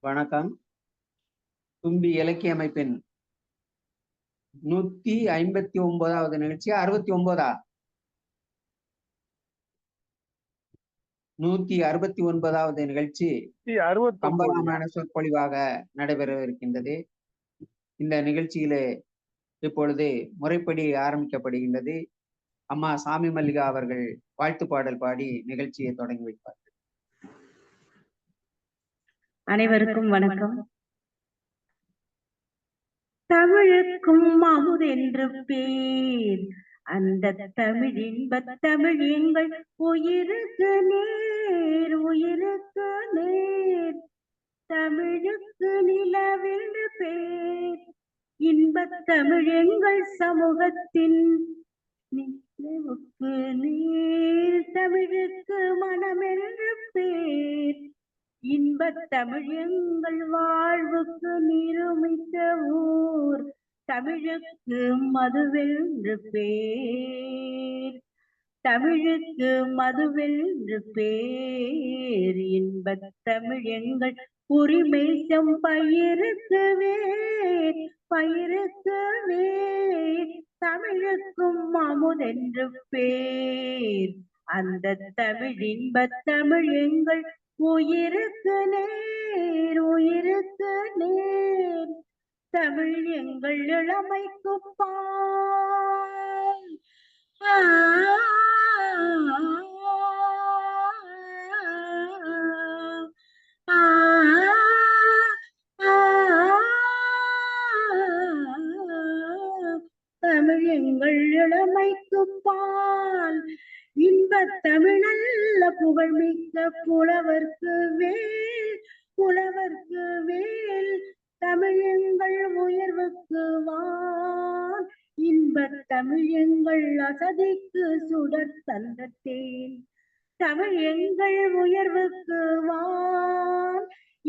வணக்கம். தும்பி இலக்கிய அமைப்பின் 159வது நிகழ்ச்சி. 69ஆ? 169வது நிகழ்ச்சி கம்பராமாயண சொற்பொழிவாக நடைபெறவிருக்கின்றது. இந்த நிகழ்ச்சியிலே இப்பொழுது முறைப்படி ஆரம்பிக்கப்படுகின்றது. அம்மா சாமி மல்லிகா அவர்கள் வாழ்த்து பாடல் பாடி நிகழ்ச்சியை தொடங்கி வைப்பார். அனைவருக்கும் வணக்கம். தமிழுக்கும் அமுதென்று பேர், அந்த தமிழின்பத் தமிழ் எங்கள் உயிருக்கு நேர், உயிருக்கு நேர். தமிழுக்கு நிலவென்று பேர், இன்பத் தமிழ் எங்கள் சமூகத்தின் நிலவுக்கு நேர். தமிழுக்கு மனமென்று பேர், இன்பத் தமிழ் எங்கள் வாழ்வுக்கு நிருமித்த ஊர். தமிழுக்கு மதுவென்று பேர், தமிழுக்கு மதுவென்று பேர். இன்பத் தமிழ் எங்கள் உரிமை செம்பயிருக்கு வேர், பயிருக்கு வேர். தமிழுக்கும் அமுதென்று பேர், அந்த தமிழ் இன்பத் தமிழ் எங்கள் உயிருக்கு நேர், உயிருக்கு நேர். தமிழ் எங்கள் இளமைக்கு பால். தமிழ் எங்கள் இளமைக்கு பால், இன்பத் தமிழல்ல புகழ்மிக்க புலவர்க்கு வேல், புலவர்க்கு வேல். தமிழ் எங்கள் உயர்வுக்கு வான், இன்பத் தமிழ் எங்கள் அசதிக்கு சுடர் தந்த தேன். தமிழ் எங்கள் உயர்வுக்கு வான்,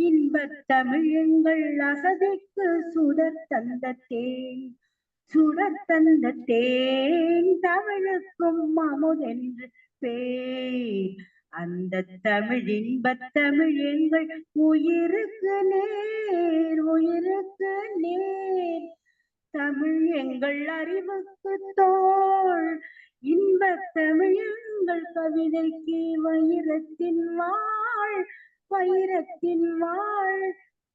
இன்பத் தமிழ் எங்கள் அசதிக்கு சுடர் தந்த தேன், சுடர் தந்த தேன். தமிழுக்கும் அமுதென்று பேர், அந்த தமிழ் இன்பத் தமிழ் எங்கள் உயிருக்கு நேர், உயிருக்கு நேர். தமிழ் எங்கள் அறிவுக்கு தோள், இன்பத் தமிழ் எங்கள் கவிதைக்கு வைரத்தின் வாழ், வைரத்தின் வாழ்.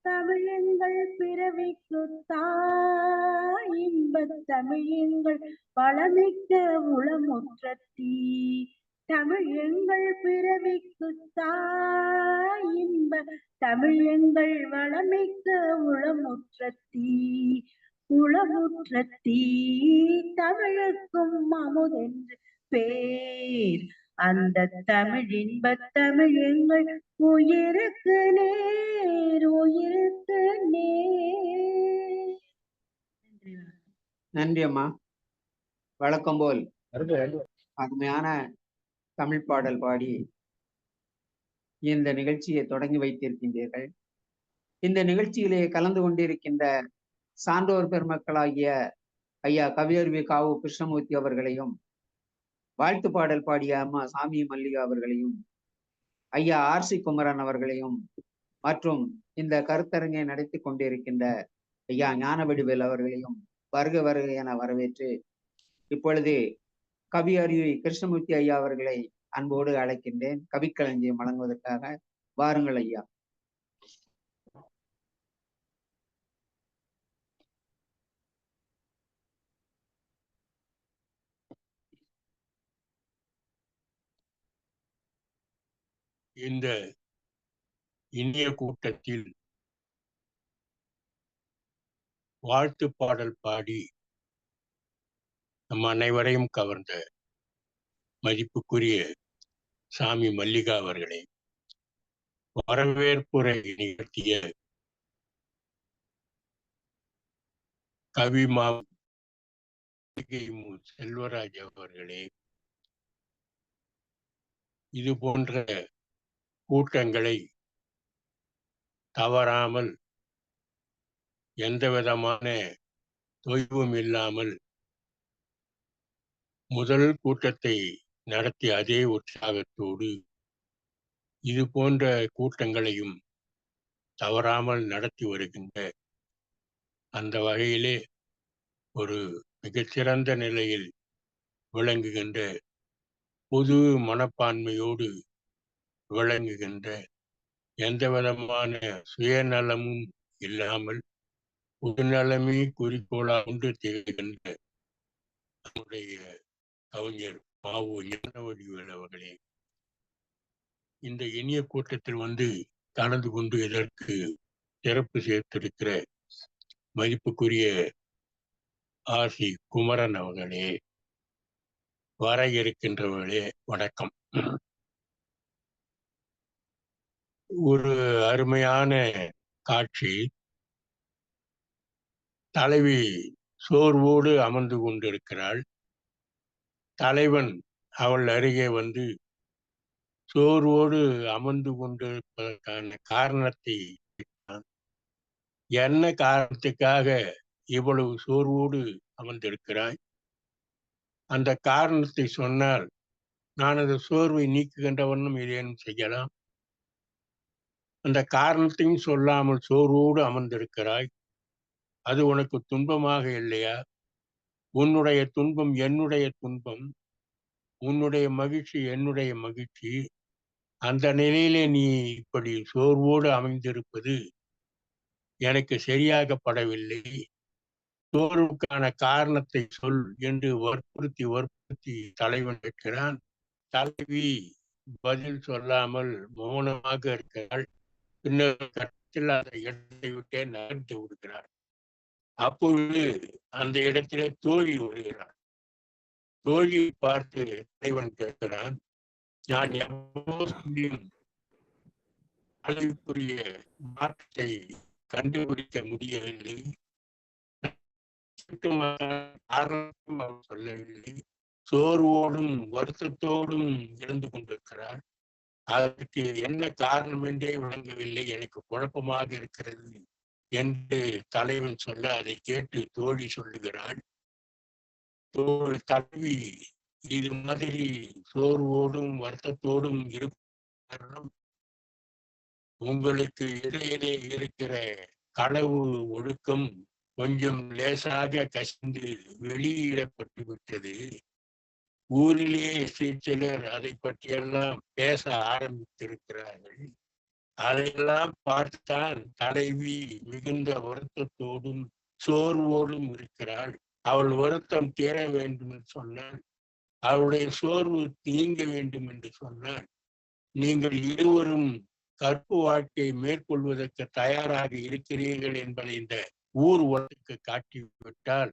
தமிழ் எங்கள் பிறவிக்கு தாய், இன்பத் தமிழ் எங்கள் வளமிக்க உளமுற்ற தீ. தமிழ் எங்கள் பிறவிக்கு தாய், இன்பத் தமிழ் எங்கள் வளமிக்க உளமுற்ற தீ, உளமுற்ற தீ. தமிழுக்கும் அமுதென்று பேர், அந்த தமிழ் இன்பத் தமிழ் எங்கள் உயிருக்கு நேர், உயிருக்கு நேர். நன்றி அம்மா. வழக்கம் போல் அருமையான தமிழ் பாடல் பாடி இந்த நிகழ்ச்சியை தொடங்கி வைத்திருக்கின்றீர்கள். இந்த நிகழ்ச்சியிலே கலந்து கொண்டிருக்கின்ற சான்றோர் பெருமக்களாகிய ஐயா கவியறிவி காவு கிருஷ்ணமூர்த்தி அவர்களையும், வாழ்த்து பாடல் பாடிய அம்மா சாமி மல்லிகா அவர்களையும், ஐயா ஆர்சி குமரன் அவர்களையும், மற்றும் இந்த கருத்தரங்கை நடத்தி கொண்டிருக்கின்ற ஐயா ஞானவடிவேல் அவர்களையும் வருக வருக என வரவேற்று, இப்பொழுது கவி அருவி கிருஷ்ணமூர்த்தி ஐயா அவர்களை அன்போடு அழைக்கின்றேன் கவிக்களஞ்சியம் வழங்குவதற்காக. வாருங்கள் ஐயா. இந்த இனிய கூட்டத்தில் வாழ்த்து பாடல் பாடி நம் அனைவரையும் கவர்ந்த மதிப்புக்குரிய சாமி மல்லிகா அவர்களை, வரவேற்புரை நிகழ்த்திய கவி மா செல்வராஜ் அவர்களே, இது போன்ற கூட்டங்களை தவறாமல் எந்த விதமான தொய்வும் இல்லாமல் முதல் கூட்டத்தை நடத்தி அதே உற்சாகத்தோடு இது போன்ற கூட்டங்களையும் தவறாமல் நடத்தி வருகின்ற அந்த வகையிலே ஒரு மிகச்சிறந்த நிலையில் விளங்குகின்ற பொது மனப்பான்மையோடு விளங்குகின்ற எந்த விதமான சுயநலமும் இல்லாமல் பொதுநலமே குறிக்கோளா கொண்டு திகழ்கின்ற நம்முடைய கவிஞர் மாவு ஞானவடிவேல் அவர்களே, இந்த இனிய கூட்டத்தில் கலந்து கொண்டு இதற்கு சிறப்பு சேர்த்திருக்கிற மதிப்புக்குரிய ஆசி குமரன் அவர்களே, வர இருக்கின்றவர்களே, வணக்கம். ஒரு அருமையான காட்சி. தலைவி சோர்வோடு அமர்ந்து கொண்டிருக்கிறாள். தலைவன் அவள் அருகே வந்து சோர்வோடு அமர்ந்து கொண்டிருப்பதற்கான காரணத்தை கேட்டான். என்ன காரணத்துக்காக இவ்வளவு சோர்வோடு அமர்ந்திருக்கிறாய்? அந்த காரணத்தை சொன்னால் நான் அந்த சோர்வை நீக்குகின்ற வண்ணம் ஏதேனும் செய்யலாம். அந்த காரணத்தையும் சொல்லாமல் சோர்வோடு அமர்ந்திருக்கிறாய், அது உனக்கு துன்பமாக இல்லையா? உன்னுடைய துன்பம் என்னுடைய துன்பம், உன்னுடைய மகிழ்ச்சி என்னுடைய மகிழ்ச்சி. அந்த நிலையிலே நீ இப்படி சோர்வோடு அமைந்திருப்பது எனக்கு சரியாகப்படவில்லை. சோர்வுக்கான காரணத்தை சொல் என்று வற்புறுத்தி தலைவன் கேட்கிறான். தலைவி பதில் சொல்லாமல் மௌனமாக இருக்கிறாள். பின்னர் கட்டத்தில் அந்த இடத்தை விட்டே நகர்ந்து விடுகிறார். அப்பொழுது அந்த இடத்திலே தோழி வருகிறார். தோழியை பார்த்து தலைவன் கேட்கிறான், நான் எவ்வளவு சொல்லியும் அளவுக்குரிய மாற்றத்தை கண்டுபிடிக்க முடியவில்லை. காரணம் அவர் சொல்லவில்லை. சோர்வோடும் வருத்தத்தோடும் இருந்து கொண்டிருக்கிறார். அதற்கு என்ன காரணம் என்றே விளங்கவில்லை, எனக்கு குழப்பமாக இருக்கிறது என்று தலைவன் சொல்ல அதை கேட்டு தோழி சொல்லுகிறாள், தலைவி இது மாதிரி சோர்வோடும் வருத்தத்தோடும் இருக்கும் உங்களுக்கு இடையிலே இருக்கிற களவு ஒழுக்கம் கொஞ்சம் லேசாக கசிந்து வெளியிடப்பட்டு விட்டது. ஊரிலே சிலர் அதை பற்றியெல்லாம் பேச ஆரம்பித்திருக்கிறார்கள். அதையெல்லாம் பார்த்தான் தலைவி மிகுந்த வருத்தத்தோடும் சோர்வோடும் இருக்கிறாள். அவள் வருத்தம் தீர வேண்டும் என்று சொன்னாள், அவளுடைய சோர்வு நீங்க வேண்டும் என்று சொன்னாள். நீங்கள் இருவரும் கற்பு வாழ்க்கையை மேற்கொள்வதற்கு தயாராக இருக்கிறீர்கள் என்பதை இந்த ஊர் உலகுக்கு காட்டிவிட்டால்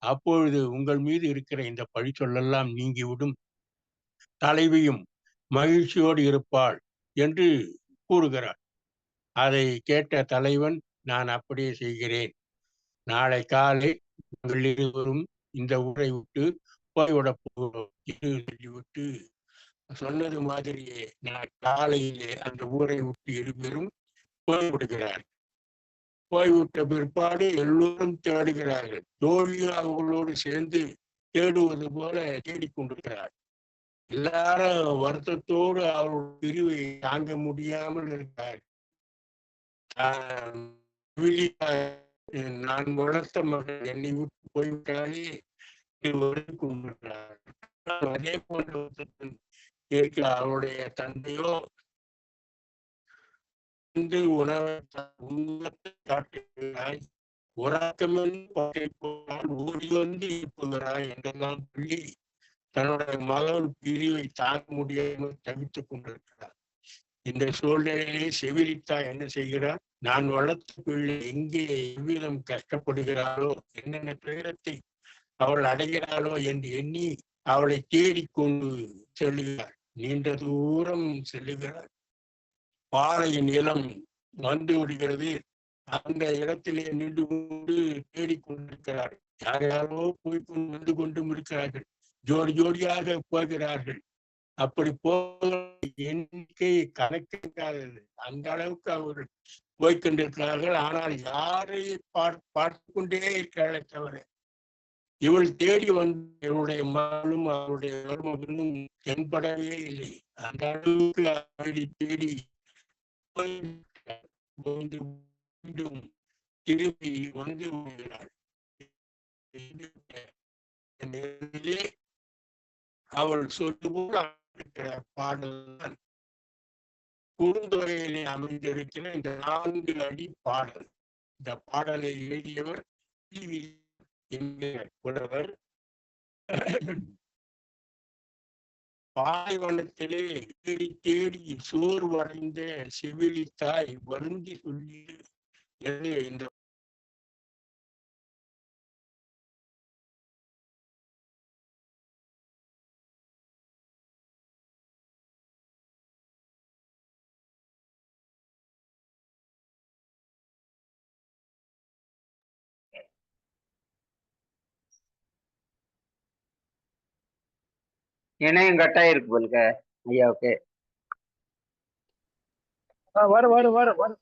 அப்பொழுது உங்கள் மீது இருக்கிற இந்த பழி சொல்லெல்லாம் நீங்கிவிடும், தலைவியும் மகிழ்ச்சியோடு இருப்பாள் என்று கூறுகிறார். அதை கேட்ட தலைவன், நான் அப்படியே செய்கிறேன். நாளை காலை நாங்கள் இருவரும் இந்த ஊரை விட்டு போய்விட போகிறோம் என்று சொல்லிவிட்டு சொன்னது மாதிரியே நான் காலையிலே அந்த ஊரை விட்டு இருவரும் போய்விடுகிறார். போய்விட்ட பிற்பாடு எல்லோரும் தேடுகிறார்கள். தோழியும் அவர்களோடு சேர்ந்து தேடுவது போல தேடிக்கொண்டிருக்கிறார். எல்லாரும் வருத்தத்தோடு அவருடைய பிரிவை தாங்க முடியாமல் இருக்கிறார். நான் வளர்த்த மகள் என்னை விட்டு போய்விட்டாலே கொண்டிருக்கிறார். அதே போன்ற அவருடைய தந்தையோ உணவை காட்டுகிறாய், ஓடி வந்து இருப்புகிறாய் என்றெல்லாம் சொல்லி தன்னுடைய மகள் பிரிவை தாங்க முடியாமல் தவித்துக் கொண்டிருக்கிறார். இந்த சூழ்நிலையிலே செவிலித்தா என்ன செய்கிறார்? நான் வளர்த்த பிள்ளை எங்கே எவ்விதம் கஷ்டப்படுகிறாளோ, என்னென்ன துயரத்தை அவள் அடைகிறாளோ என்று எண்ணி அவளை தேடிக்கொண்டு செல்லுகிறார். நீண்ட தூரம் செல்லுகிறார். பாறை நிலம் வந்து விடுகிறது. அந்த இடத்திலே நின்று கொண்டு தேடிக்கொண்டிருக்கிறார். யார் யாரோ போய் வந்து கொண்டும் இருக்கிறார்கள். ஜோடி ஜோடியாக போகிறார்கள். அப்படி போக எண்ணிக்கை கணக்கிடாதது. அந்த அளவுக்கு அவர்கள் போய்கொண்டிருக்கிறார்கள். ஆனால் யாரை பார்த்து கொண்டே இருக்கிறார்களே தவிர இவள் தேடி வந்து இவருடைய மகளும் அவருடைய மருமகனும் தென்படவே இல்லை. அந்த அளவுக்கு தேடி தேடி மீண்டும் திரும்பி வந்து விடுகிறாள். அவள் சொல்லும்போது இருக்கிற பாடல் தான் குறுந்தொகையிலே அமைந்திருக்கிற இந்த 4 அடி பாடல். இந்த பாடலை எழுதியவர் என்கிற புலவர். பாலைவனத்திலே தேடி தேடி சோர்வடைந்த செவிலித்தாய் வருந்தி சொல்லி இந்த இணையம் கட்டாயிருக்கு போலுக்க ஐயாவுக்கு. வரும்.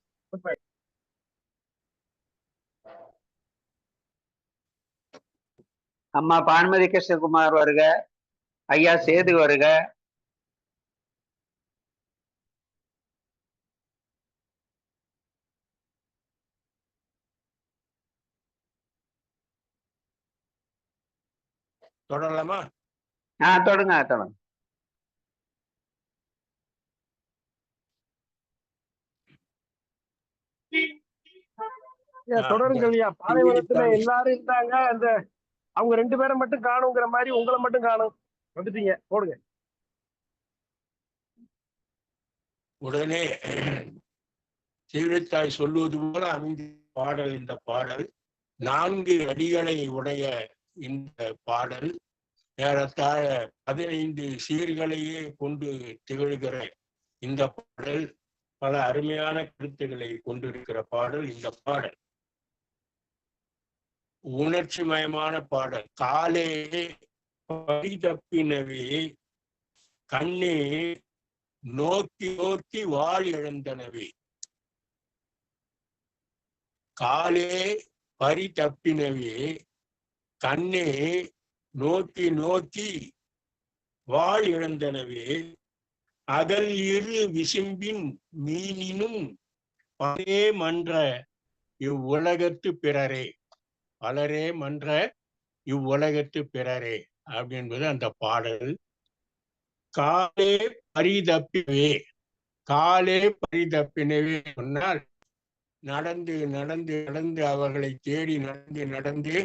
அம்மா பானுமதி கிருஷ்ணகுமார் வருக. ஐயா சேது வருக. தொடரலாமா? தொடங்க. தொடருங்கய்யா. பாலைவனத்துல எல்லாரும் இருந்தாங்க. அந்த அவங்க 2 பேரை மட்டும் காணுங்கிற மாதிரி உங்களை மட்டும் காணும். வந்துட்டீங்க, போடுங்க. உடனே செவிலித்தாய் சொல்லுவது போல அமைந்த பாடல் இந்த பாடல். 4 அடிகளை உடைய இந்த பாடல் ஏறத்தாழ 15 சீர்களையே கொண்டு திகழ்கிற இந்த பாடல் பல அருமையான கருத்துக்களை கொண்டிருக்கிற பாடல். இந்த பாடல் உணர்ச்சி மயமான பாடல். காலே பரிதப்பினவே கண்ணே நோக்கி நோக்கி வாழ் இழந்தனவே. காலே பரிதப்பினவே கண்ணே நோக்கி நோக்கி வாழ் இழந்தனவே. அகல் இரு விசும்பின் மீனினும் பலரே மன்ற இவ்வுலகத்து பிறரே. பலரே மன்ற இவ்வுலகத்து பிறரே அப்படின்பது அந்த பாடல். காலே பரிதப்பினவே. காலே பரிதப்பினவே சொன்னால் நடந்து நடந்து நடந்து அவர்களை தேடி நடந்து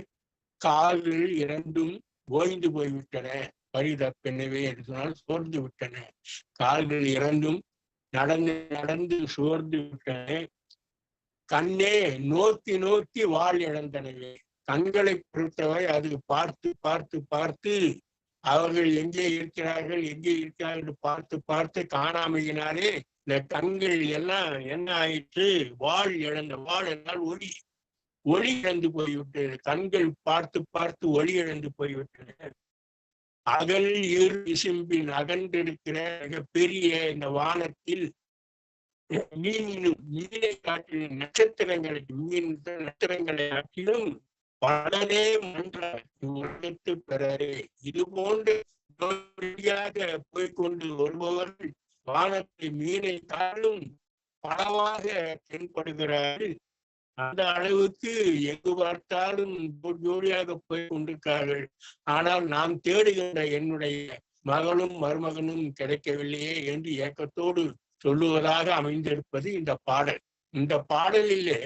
கால்கள் இரண்டும் ஓய்ந்து போய்விட்டன. பரிதப்பினவே என்று சொன்னால் சோர்ந்து விட்டன. கால்கள் இரண்டும் நடந்து நடந்து சோர்ந்து விட்டன. கண்ணே நோக்கி நோக்கி வாழ் இழந்தனவே. கண்களை பொறுத்தவரை அது பார்த்து பார்த்து பார்த்து அவர்கள் எங்கே இருக்கிறார்கள் என்று பார்த்து பார்த்து காணாமையினாலே இந்த கண்கள் எல்லாம் என்ன ஆயிற்று? வாழ் என்றால் ஒளி இழந்து போய்விட்டது. கண்கள் பார்த்து பார்த்து ஒளி இழந்து போய்விட்டன. அகல் இரு விசும்பின் அகன்றிருக்கிற மிகப்பெரிய இந்த வானத்தில் மீனை காட்டிலும் நட்சத்திரங்களை காட்டிலும் பலரே மன்ற உலகத்து பிறரே. இது போன்று போய்கொண்டு வருபவர்கள் வானத்தை மீனை காட்டிலும் பலவாக தென்படுகிறார்கள். அந்த அளவுக்கு எங்கு பார்த்தாலும் ஜோடியாக போய் கொண்டிருக்கிறார்கள். ஆனால் நாம் தேடுகின்ற என்னுடைய மகளும் மருமகனும் கிடைக்கவில்லையே என்று ஏக்கத்தோடு சொல்லுவதாக அமைந்திருப்பது இந்த பாடல். இந்த பாடலிலே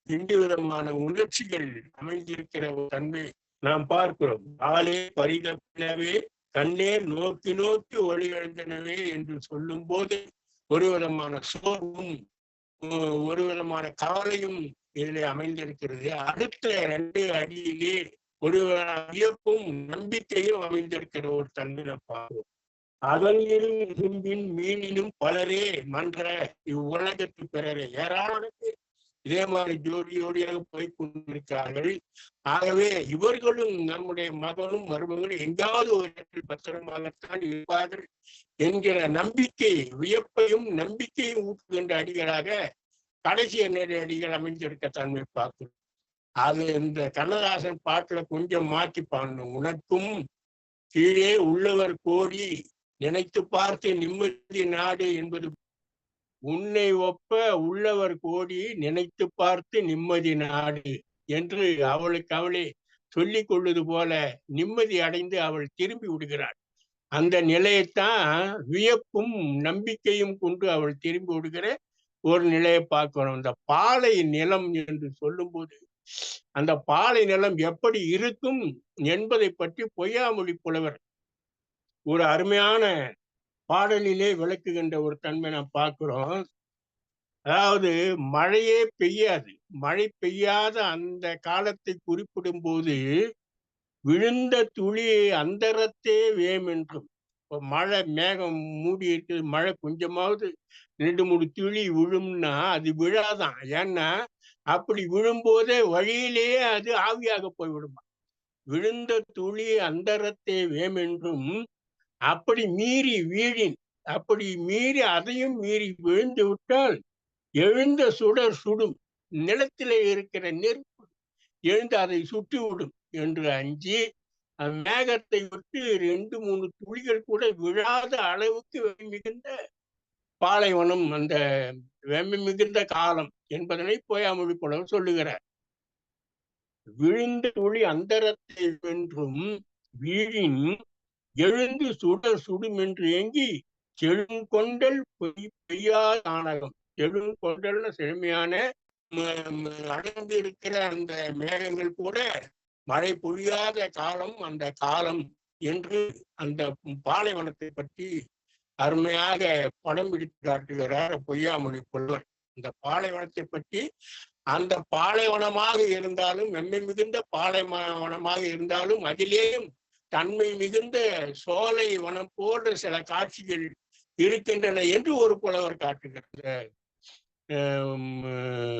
2 விதமான உணர்ச்சிகள் அமைந்திருக்கிற ஒரு தன்மை நாம் பார்க்கிறோம். காலே பரிதப்பினவே கண்ணே நோக்கி நோக்கி ஒளி எழுந்தனவே என்று சொல்லும் போது ஒரு விதமான சோர்வும் ஒரு விதமான கவலையும் இதிலே அமைந்திருக்கிறது. அடுத்த 2 அடியிலே ஒரு வியப்பும் நம்பிக்கையும் அமைந்திருக்கிற ஒரு தன்மை நாம் பார்க்கிறோம். அகலிலும் இரும்பின் மீனினும் பலரே மன்ற இவ்வுலகத்து பிறரே. ஏராளமான இதே மாதிரி ஜோடியாக போய் கொண்டிருக்கிறார்கள். ஆகவே இவர்களும் நம்முடைய மகனும் மருமகளும் எங்காவது ஒரு இடத்தில் பத்திரமாகத்தான் இருப்பார்கள் என்கிற நம்பிக்கை, வியப்பையும் நம்பிக்கையும் ஊட்டுகின்ற அடிகளாக கடைசி அடிகள் அமைந்திருக்க தன்மை பார்க்கிறோம். அது இந்த கண்ணதாசன் பாட்டுல கொஞ்சம் மாற்றி பாடணும். உனக்கும் கீழே உள்ளவர் கோடி நினைத்து பார்த்து நிம்மதி நாடு என்பது உன்னை ஒப்ப உள்ளவர் கோடி நினைத்து பார்த்து நிம்மதி நாடு என்று அவளுக்கு அவளே சொல்லிக் கொள்வது போல நிம்மதி அடைந்து அவள் திரும்பி விடுகிறாள். அந்த நிலையைத்தான் வியப்பும் நம்பிக்கையும் கொண்டு அவள் திரும்பி விடுகிற ஒரு நிலையை பார்க்கணும். இந்த பாலை நிலம் என்று சொல்லும்போது அந்த பாலை நிலம் எப்படி இருக்கும் என்பதை பற்றி பொய்யாமொழி புலவர் ஒரு அருமையான பாடலிலே விளக்குகின்ற ஒரு தன்மை நாம் பார்க்கிறோம். அதாவது மழையே பெய்யாது, மழை பெய்யாத அந்த காலத்தை குறிப்பிடும் போது விழுந்த துளி அந்தரத்தே வேம் என்றும். இப்போ மழை மேகம் மூடி இருக்குது, மழை கொஞ்சமாவது 2-3 துளி விழும்னா அது விழாதான். ஏன்னா அப்படி விழும்போதே வழியிலேயே அது ஆவியாக போய்விடுமா. விழுந்த துளி அந்தரத்தே வேம் என்றும் அப்படி மீறி வீழின், அப்படி மீறி அதையும் மீறி விழுந்து விட்டால் எழுந்த சுடர் சுடும், நிலத்திலே இருக்கிற நெருப்பு எழுந்து அதை சுட்டி விடும் என்று அஞ்சி மேகத்தை விட்டு 2-3 துளிகள் கூட விழாத அளவுக்கு மிகுந்த பாலைவனம் அந்த வெம்மை மிகுந்த காலம் என்பதனை பொய்யாமொழி புலவர் சொல்லுகிறார். விழுந்த துளி அந்தரத்தை வென்றும் வீழின் எழுந்து சுடர் சுடும் என்று ஏங்கி செழுங்கொண்டல் பெய்யாத ஆனகம். செழுங்கொண்டல்னு செழுமையான அடர்ந்து இருக்கிற அந்த மேகங்கள் கூட மழை பொழியாத காலம் அந்த காலம் என்று அந்த பாலைவனத்தை பற்றி அருமையாக படம் பிடித்து காட்டுகிறார் பொய்யாமொழி புலவர். இந்த பாலைவனத்தை பற்றி அந்த பாலைவனமாக இருந்தாலும் வெம்மை மிகுந்த பாலைவனமாக இருந்தாலும் அதிலேயும் தன்மை மிகுந்த சோலை வனம் போன்ற சில காட்சிகள் இருக்கின்றன என்று ஒரு புலவர் காட்டுகிறார்.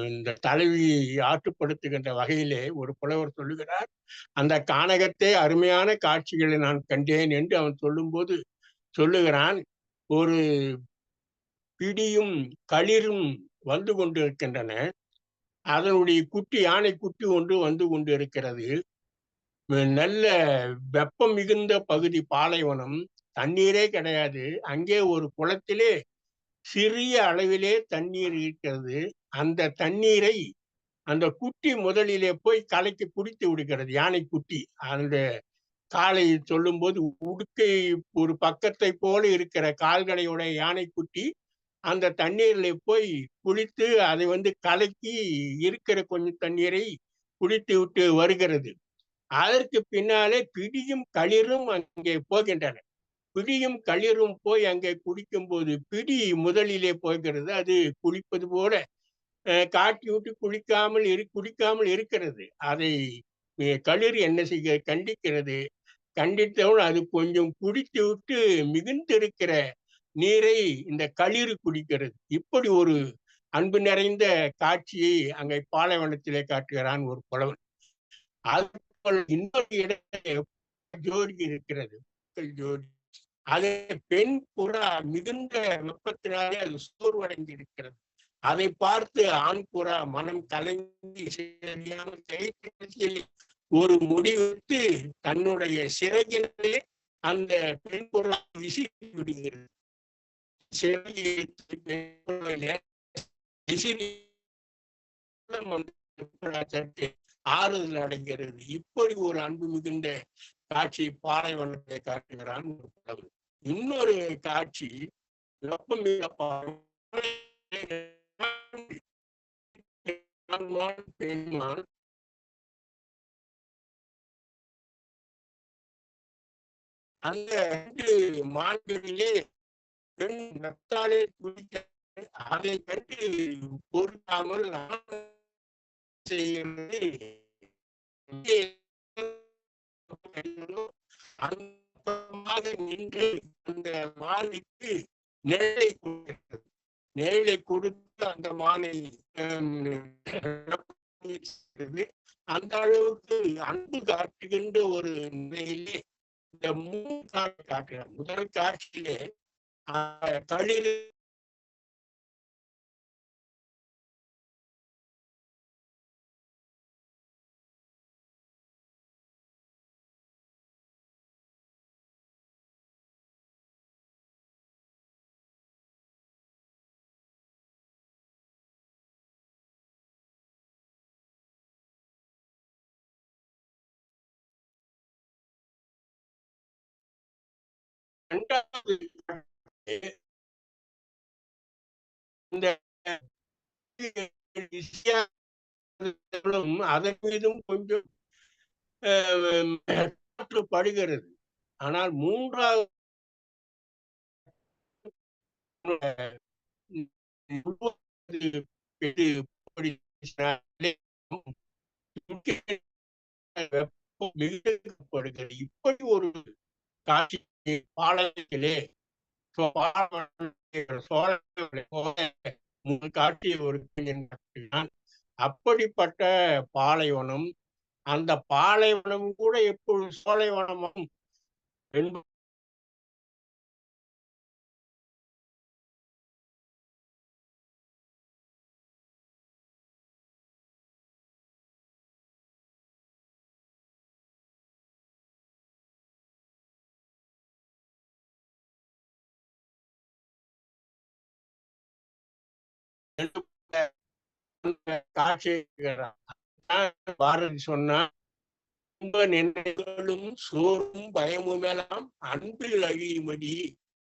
இந்த தலைவி ஆற்றுப்படுத்துகின்ற வகையிலே ஒரு புலவர் சொல்லுகிறார், அந்த கானகத்தை அருமையான காட்சிகளை நான் கண்டேன் என்று அவன் சொல்லும்போது சொல்லுகிறான், ஒரு பிடியும் களிரும் வந்து கொண்டிருக்கின்றன, அதனுடைய குட்டி யானை குட்டி ஒன்று வந்து கொண்டு இருக்கிறது. நல்ல வெப்பம் மிகுந்த பகுதி பாலைவனம், தண்ணீரே கிடையாது. அங்கே ஒரு குளத்திலே சிறிய அளவிலே தண்ணீர் இருக்கிறது. அந்த தண்ணீரை அந்த குட்டி முதலிலே போய் கலைக்கு குடித்து விடுகிறது, யானை குட்டி. அந்த காலை சொல்லும்போது உடுக்கை ஒரு பக்கத்தை போல இருக்கிற கால்களையுடைய யானை குட்டி அந்த தண்ணீரில் போய் குளித்து அதை கலக்கி இருக்கிற கொஞ்சம் தண்ணீரை குடித்து விட்டு வருகிறது. அதற்கு பின்னாலே பிடியும் களிரும் அங்கே போகின்றன. பிடியும் களிரும் போய் அங்கே குடிக்கும் போது பிடி முதலிலே போகிறது. அது குளிப்பது போல காட்டி விட்டு குடிக்காமல் இருக்கிறது. அதை களிர் என்ன செய்ய கண்டிக்கிறது. கண்டித்தவுடன் அது கொஞ்சம் குடித்து விட்டு மிகுந்திருக்கிற நீரை இந்த களிர் குடிக்கிறது. இப்படி ஒரு அன்பு நிறைந்த காட்சியை அங்கே பாலைவனத்திலே காட்டுகிறான் ஒரு புலவன். அது இன்னொரு இடத்துல ஜோடி இருக்கிறது, ஜோடி. அது பெண் புறா மிகுந்த வெப்பத்தினாலே அது சோர்வடைந்து இருக்கிறது. அதை பார்த்து ஆண் புறா மனம் கலங்கி ஒரு முடிவெடுத்து தன்னுடைய சிறகிலே அந்த பெண் புறா விசிறி விடுகிறது. ஆறுதல் அடைகிறது. இப்படி ஒரு அன்பு மிகுந்த காட்சி பாலைவனத்தை காட்டுகிறான் ஒரு புலவர். இன்னொரு காட்சி பெண்மான் அந்த 2 மான்களிலே பெண் நத்தாலே குடிக்க அதை கண்டு பொறுக்காமல் செய்கிறது. நின்று அந்த மானுக்கு நிழலை கொடுக்கிறது. நிழலை கொடுத்து அந்த மானை அந்த அளவுக்கு அன்பு காட்டுகின்ற ஒரு நிலையிலே இந்த 3 காட்சி காட்டுகிறார். முதல் காட்சியிலே களிர் இரண்டாவது இந்த அதன் மீதும் கொஞ்சம் படுகிறது. ஆனால் மூன்றாவது இப்படி ஒரு காட்சி பாளையத்திலே காட்டிய ஒரு அப்படிப்பட்ட பாலைவனம், அந்த பாலைவனம் கூட எப்பொழுது சோலைவனமும் என்பது பாரதி சொன்னா, நினைவுகளும் சோறும் பயமும் எல்லாம் அன்பில் அழியுமடி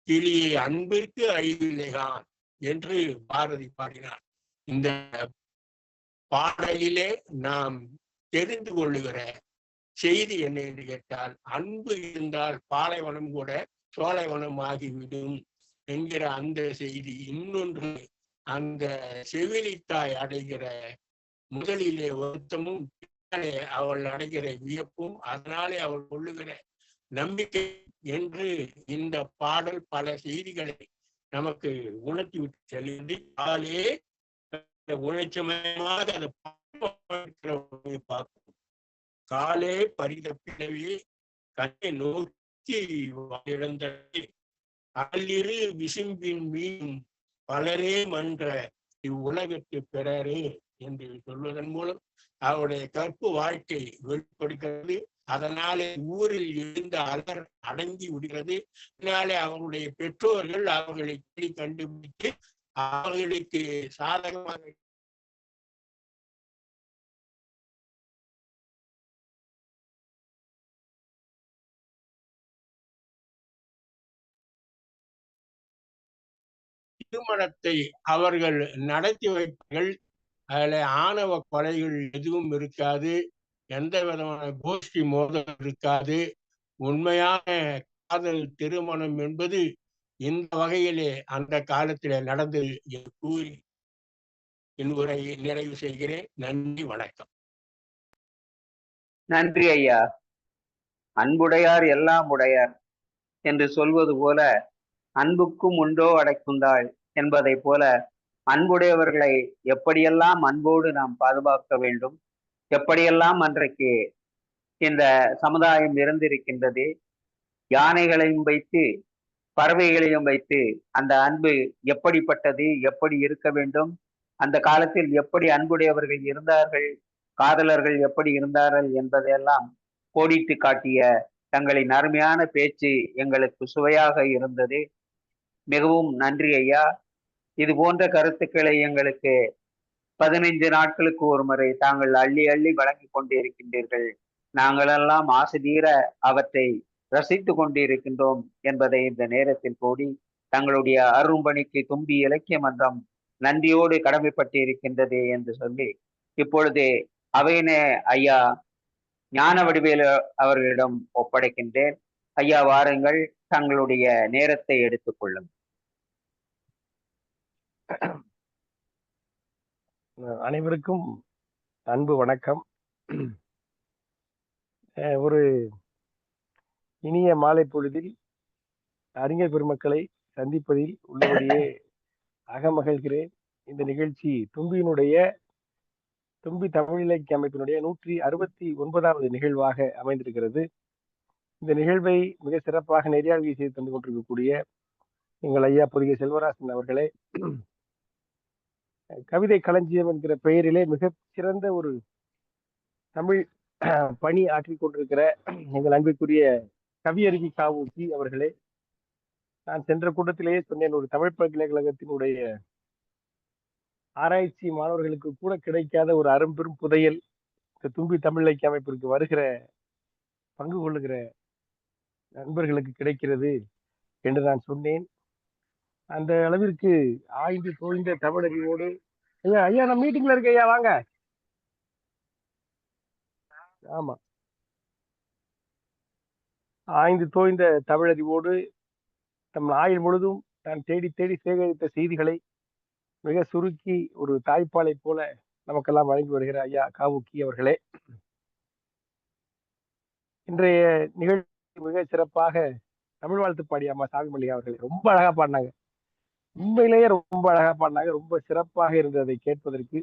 கிளியை அன்பிற்கு அழிவில்லைகான் என்று பாரதி பாடினார். இந்த பாடலிலே நாம் தெரிந்து கொள்ளுகிற செய்தி என்ன என்று கேட்டால், அன்பு இருந்தால் பாலைவனம் கூட சோலைவனம் ஆகிவிடும் என்கிற அந்த செய்தி. இன்னொன்று, அந்த செவிலித்தாய் அடைகிற முதலிலே வருத்தமும் அவள் அடைகிற வியப்பும், அதனாலே அவள் கொள்ளுகிற நம்பிக்கை என்று இந்த பாடல் பல செய்திகளை நமக்கு உணர்த்தி விட்டு செல்லுது. காலே உணர்ச்சிமயமாக அதை பார்க்கும். காலே பரிதப்பினவே கண்ணை நோக்கி இழந்தது அல்லிரு விசும்பின் மீன் பலரே மன்ற இவ்வுலகத்து பிறரே என்று சொல்வதன் மூலம் அவருடைய கற்பு வாழ்க்கை வெளிப்படுகிறது. அதனாலே ஊரில் இருந்த அலர் அடங்கி விடுகிறது. அதனாலே அவருடைய பெற்றோர்கள் அவர்களை கண்டுபிடித்து அவர்களுக்கு சாதகமாக திருமணத்தை அவர்கள் நடத்தி வைப்பார்கள். அதுல ஆணவ கொலைகள் எதுவும் இருக்காது, எந்த விதமான கோஷ்டி மோதல் இருக்காது. உண்மையான காதல் திருமணம் என்பது இந்த வகையிலே அந்த காலத்திலே நடந்தது என்று கூறி என் உரையை நிறைவு செய்கிறேன். நன்றி, வணக்கம். நன்றி ஐயா. அன்புடையார் எல்லாம் உடையார் என்று சொல்வது போல, அன்புக்கும் உண்டோ அடைக்குந்தாள் என்பதை போல, அன்புடையவர்களை எப்படியெல்லாம் அன்போடு நாம் பாதுகாக்க வேண்டும், எப்படியெல்லாம் அன்றைக்கு இந்த சமுதாயம் இருந்திருக்கின்றது. யானைகளையும் வைத்து பறவைகளையும் வைத்து அந்த அன்பு எப்படிப்பட்டது, எப்படி இருக்க வேண்டும், அந்த காலத்தில் எப்படி அன்புடையவர்கள் இருந்தார்கள், காதலர்கள் எப்படி இருந்தார்கள் என்பதையெல்லாம் கோடிட்டு காட்டிய தங்களின் அருமையான பேச்சு எங்களுக்கு சுவையாக இருந்தது. மிகவும் நன்றி ஐயா. இது போன்ற கருத்துக்களை எங்களுக்கு 15 நாட்களுக்கு ஒரு முறை தாங்கள் அள்ளி அள்ளி வழங்கி கொண்டிருக்கின்றீர்கள். நாங்களெல்லாம் ஆசைதீர அவற்றை ரசித்து கொண்டிருக்கின்றோம் என்பதை இந்த நேரத்தில் கூடி, தங்களுடைய அரும்பணிக்கு தும்பி இலக்கிய மன்றம் நன்றியோடு கடமைப்பட்டு இருக்கின்றது என்று சொல்லி, இப்பொழுது அவையினே ஐயா ஞான வடிவேலு அவர்களிடம் ஒப்படைக்கின்றேன். ஐயா வாருங்கள், தங்களுடைய நேரத்தை எடுத்துக்கொள்ளும். அனைவருக்கும் அன்பு வணக்கம். ஒரு இனிய மாலை பொழுதில் அறிஞர் பெருமக்களை சந்திப்பதில் உள்ளபடியே அகமகிழ்கிறேன். இந்த நிகழ்ச்சி தும்பி தமிழ் இலக்கிய அமைப்பினுடைய 169வது நிகழ்வாக அமைந்திருக்கிறது. இந்த நிகழ்வை மிக சிறப்பாக நெறியாழ்வி செய்து தந்து கொண்டிருக்கக்கூடிய எங்கள் ஐயா பொதிகை செல்வராசன் அவர்களே, கவிதை களஞ்சியம் என்கிற பெயரிலே மிக சிறந்த ஒரு தமிழ் பணி ஆற்றிக் கொண்டிருக்கிற எங்கள் அன்பிற்குரிய கவியருவி காவூசி அவர்களே, நான் சென்ற கூட்டத்திலேயே சொன்னேன், ஒரு தமிழ் பல்கலைக்கழகத்தினுடைய ஆராய்ச்சி மாணவர்களுக்கு கூட கிடைக்காத ஒரு அரும்பெரும் புதையல் இந்த தும்பி தமிழ் இலக்கிய அமைப்பிற்கு வருகிற பங்கு கொள்ளுகிற நண்பர்களுக்கு கிடைக்கிறது. என்று நான் சொன்னேன். அந்த அளவிற்கு ஆய்ந்து தோய்ந்த தமிழறிவோடு ஐயா ஐயா நான் மீட்டிங்ல இருக்க ஐயா வாங்க. ஆமா, ஆய்ந்து தோய்ந்த தமிழறிவோடு தம் ஆயுள் முழுதும் நான் தேடி தேடி சேகரித்த செய்திகளை மிக சுருக்கி ஒரு தாய்ப்பாலை போல நமக்கெல்லாம் வழங்கி வருகிற ஐயா காவுக்கி அவர்களே, இன்றைய நிகழ்ச்சி மிக சிறப்பாக தமிழ் வாழ்த்து பாடிய அம்மா சாவிமல்லிகா அவர்களே ரொம்ப அழகா பாடினாங்க. உண்மையிலேயே ரொம்ப அழகா பாடினாங்க. ரொம்ப சிறப்பாக இருந்ததை கேட்பதற்கு.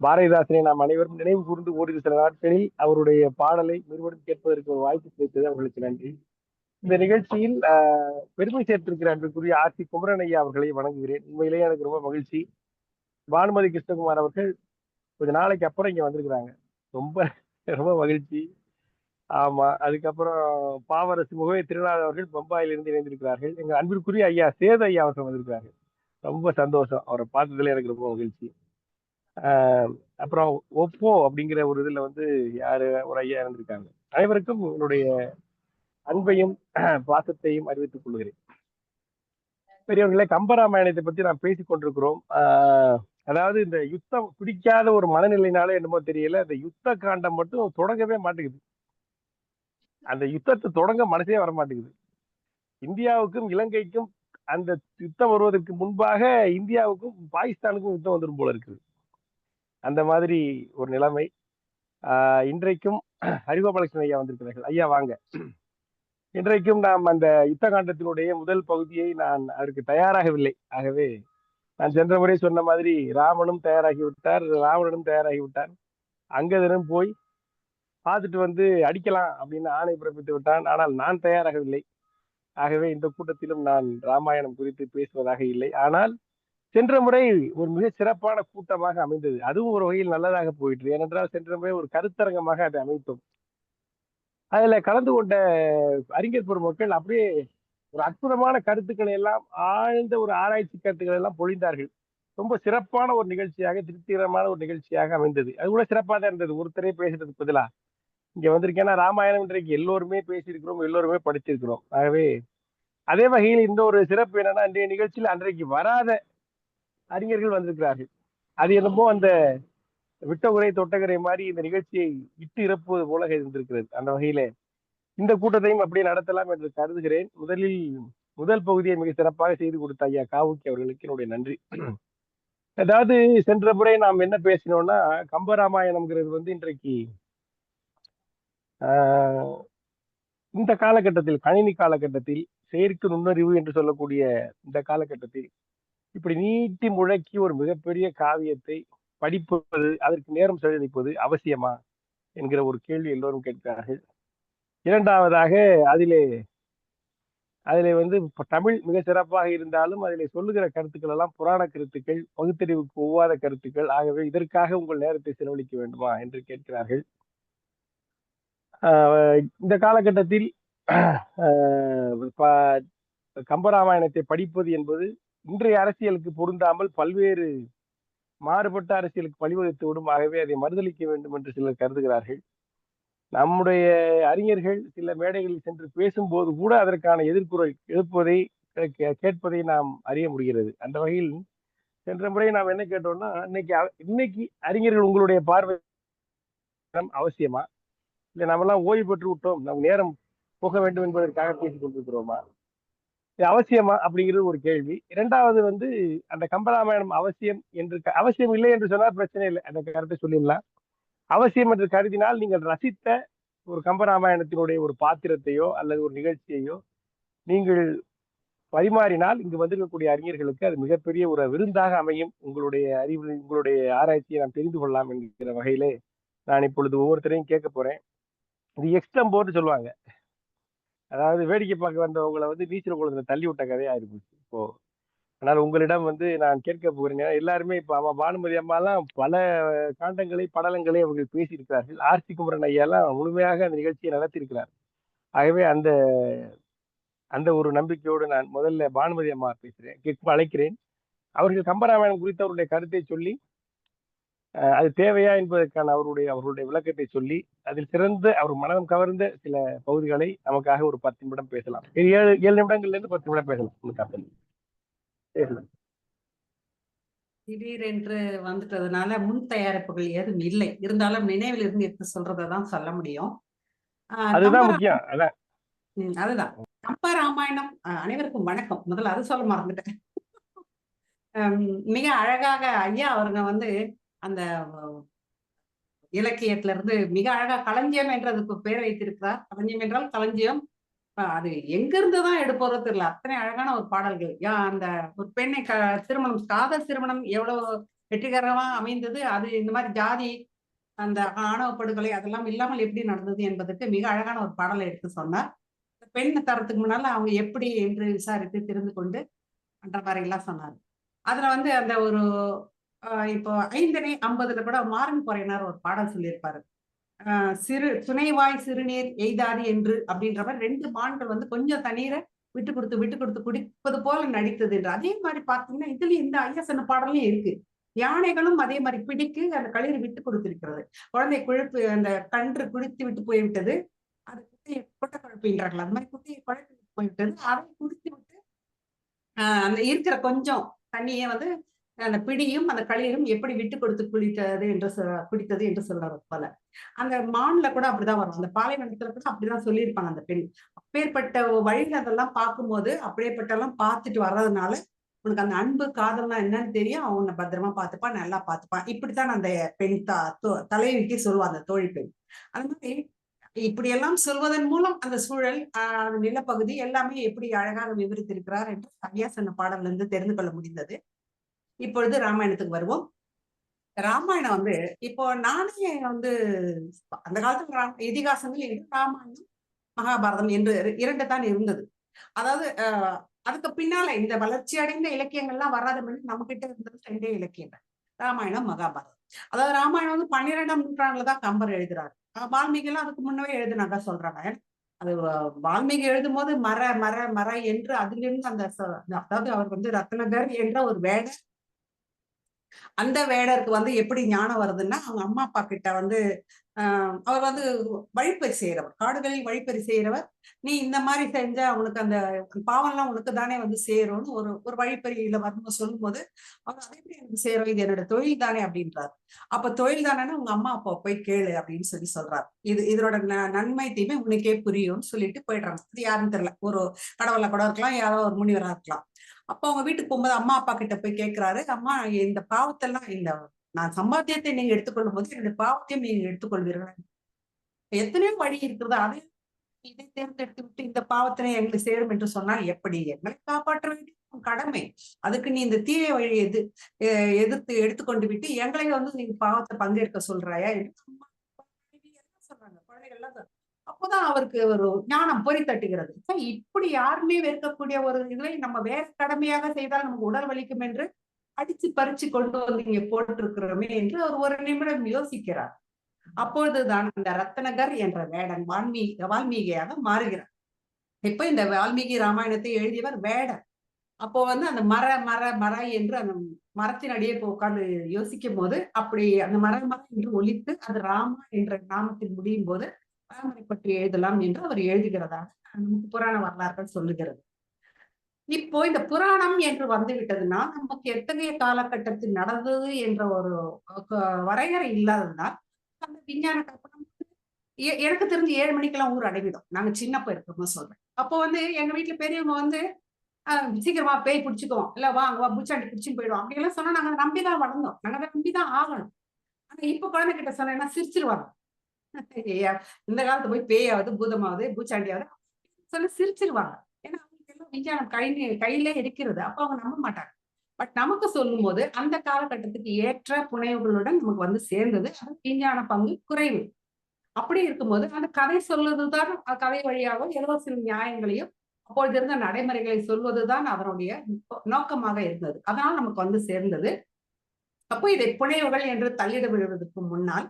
பாரதிதாசனை நாம் அனைவரும் நினைவு கூர்ந்து ஓரிரு சில நாட்களில் அவருடைய பாடலை மறுபடியும் கேட்பதற்கு ஒரு வாய்ப்பு கிடைத்தது. அவர்களுக்கு நன்றி. இந்த நிகழ்ச்சியில் பெருமை சேர்த்திருக்கிற அன்புக்குரிய ஆர்த்தி குமரன் ஐயா அவர்களை வணங்குகிறேன். உண்மையிலேயே எனக்கு ரொம்ப மகிழ்ச்சி. பானுமதி கிருஷ்ணகுமார் அவர்கள் கொஞ்ச நாளைக்கு அப்புறம் இங்க வந்திருக்கிறாங்க. ரொம்ப ரொம்ப மகிழ்ச்சி. ஆமா, அதுக்கப்புறம் பாவரசு முகவே திருநாள் அவர்கள் பம்பாயில இருந்து இணைந்திருக்கிறார்கள். எங்க அன்பிற்குரிய ஐயா சேது ஐயா அவர்கள் வந்திருக்கிறார்கள். ரொம்ப சந்தோஷம், அவரை பார்த்ததுல எனக்கு ரொம்ப மகிழ்ச்சி. அப்புறம் ஒப்போ அப்படிங்கிற ஒரு இதுல வந்து யாரு ஒரு ஐயா இருந்திருக்காங்க. அனைவருக்கும் என்னுடைய அன்பையும் பாசத்தையும் அறிவித்துக் கொள்கிறேன். பெரியவர்களே, கம்பராமாயணத்தை பத்தி நாம் பேசிக் கொண்டிருக்கிறோம். அதாவது இந்த யுத்தம் பிடிக்காத ஒரு மனநிலைனால என்னமோ தெரியல, இந்த யுத்த காண்டம் மட்டும் தொடங்கவே மாட்டேங்குது. அந்த யுத்தத்தை தொடங்க மனசே வர மாட்டேங்குது. இந்தியாவுக்கும் இலங்கைக்கும் அந்த யுத்தம் வருவதற்கு முன்பாக இந்தியாவுக்கும் பாகிஸ்தானுக்கும் யுத்தம் வந்துடும் போல இருக்குது. அந்த மாதிரி ஒரு நிலைமை. இன்றைக்கும் ஹரிகோபாலகிருஷ்ணன் ஐயா வந்திருக்கிறார்கள். ஐயா வாங்க. இன்றைக்கும் நாம் அந்த யுத்த காண்டத்தினுடைய முதல் பகுதியை நான் அதற்கு தயாராகவில்லை. ஆகவே நான் சென்ற முறை சொன்ன மாதிரி ராமனும் தயாராகி விட்டார், ராவணனும் தயாராகி விட்டார். அங்கதனும் போய் பார்த்துட்டு வந்து அடிக்கலாம் அப்படின்னு ஆணை பிறப்பித்து விட்டான். ஆனால் நான் தயாராகவில்லை. ஆகவே இந்த கூட்டத்திலும் நான் ராமாயணம் குறித்து பேசுவதாக இல்லை. ஆனால் சென்ற முறை ஒரு மிக சிறப்பான கூட்டமாக அமைந்தது. அதுவும் ஒரு வகையில் நல்லதாக போயிற்று. ஏனென்றால் சென்ற முறை ஒரு கருத்தரங்கமாக அதை அமைத்தோம். அதுல கலந்து கொண்ட அறிஞர் பெருமக்கள் அப்படியே ஒரு அற்புதமான கருத்துக்களை எல்லாம், ஆழ்ந்த ஒரு ஆராய்ச்சி கருத்துக்களை எல்லாம் பொழிந்தார்கள். ரொம்ப சிறப்பான ஒரு நிகழ்ச்சியாக, திருப்திகரமான ஒரு நிகழ்ச்சியாக அமைந்தது. அது கூட சிறப்பாக தான் இருந்தது. ஒருத்தரே பேசுறதுக்கு பதிலா இங்க வந்திருக்கேன்னா ராமாயணம் இன்றைக்கு எல்லோருமே பேசியிருக்கிறோம், எல்லோருமே படிச்சிருக்கிறோம். ஆகவே அதே வகையில் இன்னொரு சிறப்பு என்னன்னா, இன்றைய நிகழ்ச்சியில் அன்றைக்கு வராத அறிஞர்கள் வந்திருக்கிறார்கள். அது என்னமோ அந்த விட்ட உரை தொட்டகரை மாதிரி இந்த நிகழ்ச்சியை இட்டு இறப்புவது போல இருந்திருக்கிறது. அந்த வகையில இந்த கூட்டத்தையும் அப்படியே நடத்தலாம் என்று கருதுகிறேன். முதல் பகுதியை மிக சிறப்பாக செய்து கொடுத்த ஐயா காவுக்கி அவர்களுக்கு என்னுடைய நன்றி. அதாவது சென்ற முறை நாம் என்ன பேசினோம்னா, கம்பராமாயணம்ங்கிறது வந்து இன்றைக்கு இந்த காலகட்டத்தில், கணினி காலகட்டத்தில், செயற்கை நுண்ணறிவு என்று சொல்லக்கூடிய இந்த காலகட்டத்தில் இப்படி நீட்டி முழக்கி ஒரு மிகப்பெரிய காவியத்தை படிப்பது, அதற்கு நேரம் செலவழிப்பது அவசியமா என்கிற ஒரு கேள்வி எல்லோரும் கேட்கிறார்கள். இரண்டாவதாக அதிலே வந்து தமிழ் மிக சிறப்பாக இருந்தாலும் அதிலே சொல்லுகிற கருத்துக்கள் எல்லாம் புராண கருத்துக்கள், பகுத்தறிவுக்கு ஒவ்வாத கருத்துக்கள். ஆகவே இதற்காக உங்கள் நேரத்தை செலவழிக்க வேண்டுமா என்று கேட்கிறார்கள். இந்த காலகட்டத்தில் கம்பராமாயணத்தை படிப்பது என்பது இன்றைய அரசியலுக்கு பொருந்தாமல் பல்வேறு மாறுபட்ட அரசியலுக்கு வழிவகுத்து விடும். ஆகவே அதை மறுதளிக்க வேண்டும் என்று சிலர் கருதுகிறார்கள். நம்முடைய அறிஞர்கள் சில மேடைகளில் சென்று பேசும்போது கூட அதற்கான எதிர்குரல் எழுப்பதை கேட்பதை நாம் அறிய முடிகிறது. அந்த வகையில் சென்ற முறை நாம் என்ன கேட்டோம்னா, இன்னைக்கு அறிஞர்கள் உங்களுடைய பார்வை அவசியமா, இல்லை நாமெல்லாம் ஓய்வு பெற்று விட்டோம், நம் நேரம் போக வேண்டும் என்பதற்காக பேசிக் கொண்டிருக்கிறோமா, இது அவசியமா அப்படிங்கிறது ஒரு கேள்வி. இரண்டாவது வந்து அந்த கம்பராமாயணம் அவசியம் என்று, அவசியம் இல்லை என்று சொன்னால் பிரச்சனை இல்லை, அந்த கருத்தை சொல்லிடலாம். அவசியம் என்று கருதினால் நீங்கள் ரசித்த ஒரு கம்பராமாயணத்தினுடைய ஒரு பாத்திரத்தையோ அல்லது ஒரு நிகழ்ச்சியையோ நீங்கள் பரிமாறினால் இங்கு வந்திருக்கக்கூடிய அறிஞர்களுக்கு அது மிகப்பெரிய ஒரு விருந்தாக அமையும். உங்களுடைய அறிவு, உங்களுடைய ஆராய்ச்சியை நாம் தெரிந்து கொள்ளலாம் என்கிற வகையிலே நான் இப்பொழுது ஒவ்வொருத்தரையும் கேட்க போறேன். இது எக்ஸ்டம்போன்னு சொல்லுவாங்க. அதாவது வேடிக்கை பார்க்க வந்தவங்களை வந்து நீச்சல் குளத்துல தள்ளி விட்ட கதையா இருந்துச்சு இப்போ. ஆனால் உங்களிடம் வந்து நான் கேட்க போகிறேன். எல்லாருமே இப்ப பானுமதி அம்மாலாம் பல காண்டங்களை, படலங்களை அவர்கள் பேசியிருக்கிறார்கள். ஆர்த்தி குமரன் ஐயாலாம் முழுமையாக அந்த நிகழ்ச்சியை நடத்தியிருக்கிறார். ஆகவே அந்த அந்த ஒரு நம்பிக்கையோடு நான் முதல்ல பானுமதி அம்மா பேசுறேன், அழைக்கிறேன். அவர்கள் கம்பராமாயணம் குறித்து அவருடைய கருத்தை சொல்லி அது தேவையா என்பதற்கான அவர்களுடைய விளக்கத்தை சொல்லி அதில் சிறந்த அவர் மனம் கவர்ந்த சில பகுதிகளை நமக்காக ஒரு 10 நிமிடம் பேசலாம். 7 நிமிடங்கள்ல இருந்து 10 நிமிடம் பேசலாம். திடீரென்று வந்துட்டதுனால முன் தயாரிப்புகள் ஏதும் இல்லை. இருந்தாலும் நினைவில் இருந்து எடுத்து சொல்றதான் சொல்ல முடியும். அதுதான் முக்கியம். அதுதான் கம்ப ராமாயணம். அனைவருக்கும் வணக்கம். முதல்ல அது சொல்ல மறந்துட்டேன். மிக அழகாக ஐயா அவருங்க வந்து அந்த இலக்கியத்துல இருந்து மிக அழகா களஞ்சியம் என்றதுக்கு பேர் வைத்திருக்கிறார். களஞ்சியம் என்றால் களஞ்சியம். அது எங்க இருந்துதான் எடுப்போறது தெரியல. அத்தனை அழகான ஒரு பாடல்கள். அந்த ஒரு பெண்ணை திருமணம், காதல் திருமணம் எவ்வளவு வெற்றிகரமா அமைந்தது, அது இந்த மாதிரி ஜாதி அந்த ஆணவ படுகொலை அதெல்லாம் இல்லாமல் எப்படி நடந்தது என்பதற்கு மிக அழகான ஒரு பாடலை எடுத்து சொன்னார். பெண் தரத்துக்கு முன்னால அவங்க எப்படி என்று விசாரித்து தெரிந்து கொண்டு அந்த மாதிரி எல்லாம் சொன்னார். அதுல வந்து அந்த ஒரு இப்போ 550 கூட மாறன் பொறையினார் ஒரு பாடல் சொல்லியிருப்பாரு. துணைவாய் சிறுநீர் எய்தாது என்று அப்படின்றவர் 2 மான்கள் வந்து கொஞ்சம் தண்ணீரை விட்டு கொடுத்து குடிப்பது போல நடித்தது என்று. அதே மாதிரி பாத்தீங்கன்னா இதுல இந்த ஐயா சொன்ன பாடலையும் இருக்கு. யானைகளும் அதே மாதிரி பிடிக்கு அந்த களிர் விட்டு கொடுத்திருக்கிறது. குழந்தை குழப்பு அந்த கன்று குடித்து விட்டு போய்விட்டது. அது குட்டையை கொட்ட குழப்பின்றார்கள். அந்த மாதிரி குட்டையை குழப்பி விட்டு போய்விட்டது. அதை குடித்து விட்டு அந்த இருக்கிற கொஞ்சம் தண்ணியை வந்து அந்த பிடியும் அந்த களிரும் எப்படி விட்டு கொடுத்து குடித்தது என்று சொல்றாரு போல. அந்த மான்ல கூட அப்படிதான் வரும். அந்த பாலைவனத்துல கூட அப்படிதான் சொல்லியிருப்பாங்க அந்த பெண். அப்பேற்பட்ட வழிகள் அதெல்லாம் பார்க்கும்போது அப்படியேப்பட்டெல்லாம் பார்த்துட்டு வர்றதுனால உனக்கு அந்த அன்பு காதல்னா என்னன்னு தெரியும். அவனை பத்திரமா பார்த்துப்பா, நல்லா பார்த்துப்பா. இப்படித்தான் அந்த பெண் தலைவிக்கு சொல்லுவா அந்த தோழி பெண். அது மாதிரி இப்படியெல்லாம் சொல்வதன் மூலம் அந்த சூழல் நிலப்பகுதி எல்லாமே எப்படி அழகாக விவரித்திருக்கிறார் என்று ஐயா சொன்ன பாடல்ல இருந்து தெரிந்து கொள்ள முடிந்தது. இப்பொழுது ராமாயணத்துக்கு வருவோம். ராமாயணம் வந்து இப்போ நானே வந்து அந்த காலத்துல இதிகாசங்கள் என்று ராமாயணம் மகாபாரதம் என்று 2 தான் இருந்தது. அதாவது அதுக்கு பின்னால இந்த வளர்ச்சி அடைந்த இலக்கியங்கள்லாம் வராத முன்னாடி நம்ம கிட்ட இருந்தது 2 இலக்கியங்கள், ராமாயணம் மகாபாரதம். அதாவது ராமாயணம் வந்து 12ஆம் நூற்றாண்டுலதான் கம்பர் எழுதுறாரு. வால்மீகி எல்லாம் அதுக்கு முன்னவே எழுதுனாங்க சொல்றாங்க. அது வால்மீகி எழுதும் போது மர என்று அதிலிருந்து அந்த அதாவது அவர் வந்து ரத்னகர் என்ற ஒரு வேடர். அந்த வேடருக்கு வந்து எப்படி ஞானம் வருதுன்னா அவங்க அம்மா அப்பா கிட்ட வந்து அவர் வந்து வழிப்பறி செய்யறவர், காடுகளில் வழிப்பறி செய்யறவர். நீ இந்த மாதிரி செஞ்சா அவனுக்கு அந்த பாவம்லாம் உனக்கு தானே வந்து சேரும்னு ஒரு வழிப்பறியில வந்து சொல்லும் போது அவர் அதை எப்படி எனக்கு சேரும், இது என்னோட தொழில் தானே அப்படின்றாரு. அப்ப தொழில் தானேன்னா உங்க அம்மா அப்பா போய் கேளு அப்படின்னு சொல்றாரு. இதோட நன்மை தீமை உனக்கே புரியும்னு சொல்லிட்டு போயிடுறாங்க. அது யாருன்னு தெரியல, ஒரு கடவுளை கூட இருக்கலாம், யாரோ ஒரு முனிவரா இருக்கலாம். அப்ப அவங்க வீட்டுக்கு போகும்போது அம்மா அப்பா கிட்ட போய் கேட்கிறாரு, அம்மா இந்த பாவத்தெல்லாம் இந்த நான் சம்பாத்தியத்தை நீங்க எடுத்துக்கொள்ளும் போது என்னுடைய பாவத்தையும் நீங்க எடுத்துக்கொள்வீர்கள். எத்தனையோ வழி இருக்கிறது, அதை இதை தேர்ந்தெடுத்து விட்டு இந்த பாவத்தினை எங்களுக்கு சேரும் என்று சொன்னால் எப்படி? எங்களை காப்பாற்ற வேண்டிய கடமை. அதுக்கு நீ இந்த தீய வழியை எதிர்த்து எடுத்துக்கொண்டு விட்டு எங்களை வந்து நீங்க பாவத்தை பங்கேற்க சொல்றாயா என்று சொல்றாங்க. குழந்தைகள்லாம் அப்போதான் அவருக்கு ஒரு ஞானம் பொறி தட்டுகிறது. இப்படி யாருமே வெறுக்கக்கூடிய ஒரு இதை நம்ம வேற கடமையாக செய்தால் நமக்கு உடல் வலிக்கும் என்று அடிச்சு பறிச்சு கொண்டு வந்து இங்க போட்டிருக்கிறோமே என்று அவர் ஒரு நிமிடம் யோசிக்கிறார். அப்பொழுதுதான் அந்த ரத்னகர் என்ற வேடன் வால்மீகியாக மாறுகிறார். இப்ப இந்த வால்மீகி ராமாயணத்தை எழுதியவர் வேடன். அப்போ வந்து அந்த மர என்று அந்த மரத்தின் அடியே உட்கார்ந்து யோசிக்கும் போது அப்படி அந்த மர என்று ஒலித்து அது ராமா என்ற நாமத்தில் முடியும் போது ராமனை பற்றி எழுதலாம் என்று அவர் எழுதுகிறதாக நமக்கு புராண வரலாறுகள் சொல்லுகிறது. இப்போ இந்த புராணம் என்று வந்து விட்டதுன்னா நமக்கு எத்தகைய காலகட்டத்தில் நடந்தது என்ற ஒரு வரையறை இல்லாததுனால் அந்த விஞ்ஞான கற்பனை எனக்கு தெரிஞ்சு 7 மணிக்கெல்லாம் ஊர் அடைவிடும். நாங்க சின்னப்ப இருக்கிறோம் சொல்றேன். அப்போ வந்து எங்க வீட்டுல பெரியவங்க வந்து சீக்கிரமா பேய் பிடிச்சுக்குவோம், இல்ல வா பூச்சாண்டி பிடிச்சுன்னு போயிடுவோம் அப்படியெல்லாம் சொன்னா நாங்க அதை நம்பிதான் வளர்ந்தோம். நாங்க அதை நம்பிதான் ஆகணும். ஆனா இப்ப குழந்தை கிட்ட சொன்னா சிரிச்சிருவாங்க. இந்த காலத்துல போய் பேயாவது பூதமாவது பூச்சாண்டியாவது சொல்ல சிரிச்சிருவாங்க. ஏன்னா அவங்களுக்கு எல்லாம் விஞ்ஞானம் கையிலே இருக்கிறது. அப்ப அவங்க நம்ப மாட்டாங்க. பட் நமக்கு சொல்லும் போது அந்த காலகட்டத்துக்கு ஏற்ற புனைவுகளுடன் நமக்கு வந்து சேர்ந்தது. அது விஞ்ஞான பங்கு குறைவு. அப்படி இருக்கும்போது அந்த கதை சொல்வதுதான் கதை வழியாக ஏதோ சில நியாயங்களையும் அப்பொழுது இருந்த நடைமுறைகளை சொல்வதுதான் அவருடைய நோக்கமாக இருந்தது. அதனால நமக்கு வந்து சேர்ந்தது. அப்போ இதை புனைவுகள் என்று தள்ளிட விடுவதற்கு முன்னால்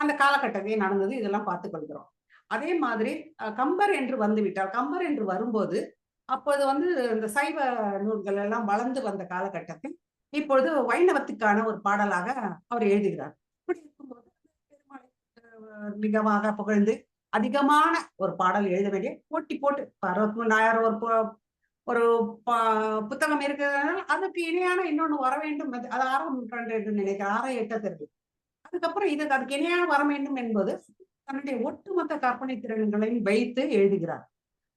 அந்த காலகட்டத்தை நடந்தது, இதெல்லாம் பார்த்துக் கொள்கிறோம். அதே மாதிரி கம்பர் என்று வந்து விட்டால், கம்பர் என்று வரும்போது அப்போது வந்து இந்த சைவ நூல்கள் எல்லாம் வளர்ந்து வந்த காலகட்டத்தில் இப்பொழுது வைணவத்துக்கான ஒரு பாடலாக அவர் எழுதுகிறார். இப்படி இருக்கும்போது பெருமாளை மிகமாக புகழ்ந்து அதிகமான ஒரு பாடல் எழுத வேண்டிய போட்டி போட்டு 63,000 ஒரு புத்தகம் இருக்கிறதுனால அதுக்கு இணையான இன்னொன்னு வர வேண்டும். அது 6ஆம் நூற்றாண்டு என்று நினைக்கிறேன், 6 8 தெரிஞ்சு. அதுக்கப்புறம் அதுக்கு இணையான வர வேண்டும் என்பது தன்னுடைய ஒட்டுமொத்த கற்பனை திறன்களையும் வைத்து எழுதுகிறார்.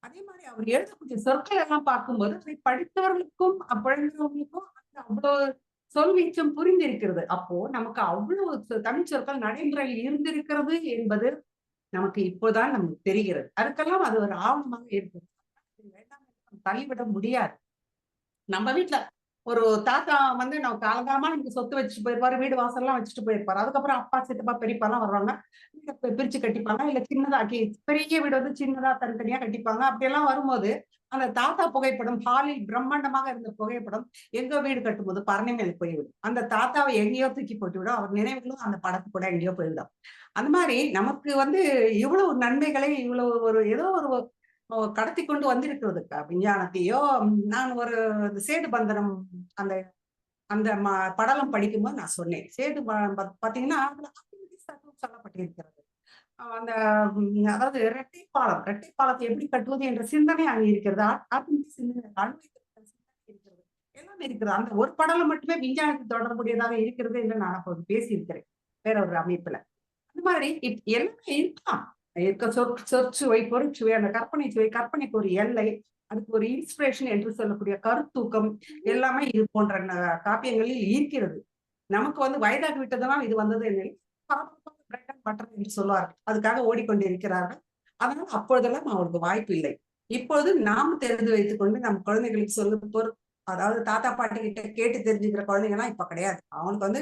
அதே மாதிரி அவர் எழுதக்கூடிய சொற்கள் எல்லாம் பார்க்கும்போது அதை படித்தவர்களுக்கும் பழந்தவர்களுக்கும் அவ்வளவு சொல்வீச்சம் புரிந்திருக்கிறது. அப்போ நமக்கு அவ்வளவு தமிழ் சொற்கள் நடைமுறையில் இருந்திருக்கிறது என்பது நமக்கு இப்போதான் நமக்கு தெரிகிறது. அதுக்கெல்லாம் அது ஒரு ஆவணமாக இருக்குது. தள்ளிவிட முடியாது. நம்ம வீட்டுல ஒரு தாத்தா வந்து நம்ம காலகாலமா நமக்கு சொத்து வச்சுட்டு போயிருப்பாரு, வீடு வாசல்லாம் வச்சுட்டு போயிருப்பாரு. அதுக்கப்புறம் அப்பா சித்தப்பா பெரியப்பா எல்லாம் வருவாங்க, பிரிச்சு கட்டிப்பாங்க, இல்ல சின்னதாக்கி பெரிய வீடு வந்து சின்னதா தனித்தனியா கட்டிப்பாங்க. அப்படியெல்லாம் வரும்போது அந்த தாத்தா புகைப்படம் ஹாலில் பிரம்மாண்டமாக இருந்த புகைப்படம் எங்க வீடு கட்டும்போது பரணி மேல போய்விடும். அந்த தாத்தாவை எங்கேயோ தூக்கி போட்டுவிடும், அவர் நினைவுகளும் அந்த படத்து கூட எங்கேயோ போய்விடும். அந்த மாதிரி நமக்கு வந்து இவ்வளவு நன்மைகளை இவ்வளவு ஒரு ஏதோ ஒரு கடத்தி கொண்டு வந்திருக்கிறதுக்கா விஞ்ஞானத்தையோ. நான் ஒரு சேது பந்தனம் அந்த அந்த படலம் படிக்கும்போது நான் சொன்னேன், சேது பாத்தீங்கன்னா சொல்லப்பட்டிருக்கிறது. அந்த அதாவது இரட்டை பாலத்தை எப்படி கட்டுவது என்ற சிந்தனை அங்கே இருக்கிறது, சிந்தனை இருக்கிறது, எல்லாமே இருக்கிறது. அந்த ஒரு படலம் மட்டுமே விஞ்ஞானத்துக்கு தொடர்புடையதாக இருக்கிறது என்று நான் அப்போது பேசியிருக்கிறேன் வேற ஒரு அமைப்புல. அந்த மாதிரி எல்லாமே இருக்கலாம். சொற்சுவை, பொருட்சுவை, அந்த கற்பனை சுவை, கற்பனைக்கு ஒரு எல்லை, அதுக்கு ஒரு இன்ஸ்பிரேஷன் என்று சொல்லக்கூடிய கருத்தூக்கம் எல்லாமே இது போன்ற காப்பியங்களில் இருக்கிறது. நமக்கு வந்து வயதாகி விட்டதெல்லாம் இது வந்தது என்று சொல்லுவார்கள், அதுக்காக ஓடிக்கொண்டு இருக்கிறார்கள். அதனால அப்பொழுதெல்லாம் அவருக்கு வாய்ப்பு இல்லை. இப்பொழுது நாம் தெரிந்து வைத்துக் கொண்டு நம் குழந்தைகளுக்கு சொல்ல அதாவது தாத்தா பாட்டி கிட்ட கேட்டு தெரிஞ்சுக்கிற குழந்தைங்கலாம் இப்ப கிடையாது. அவனுக்கு வந்து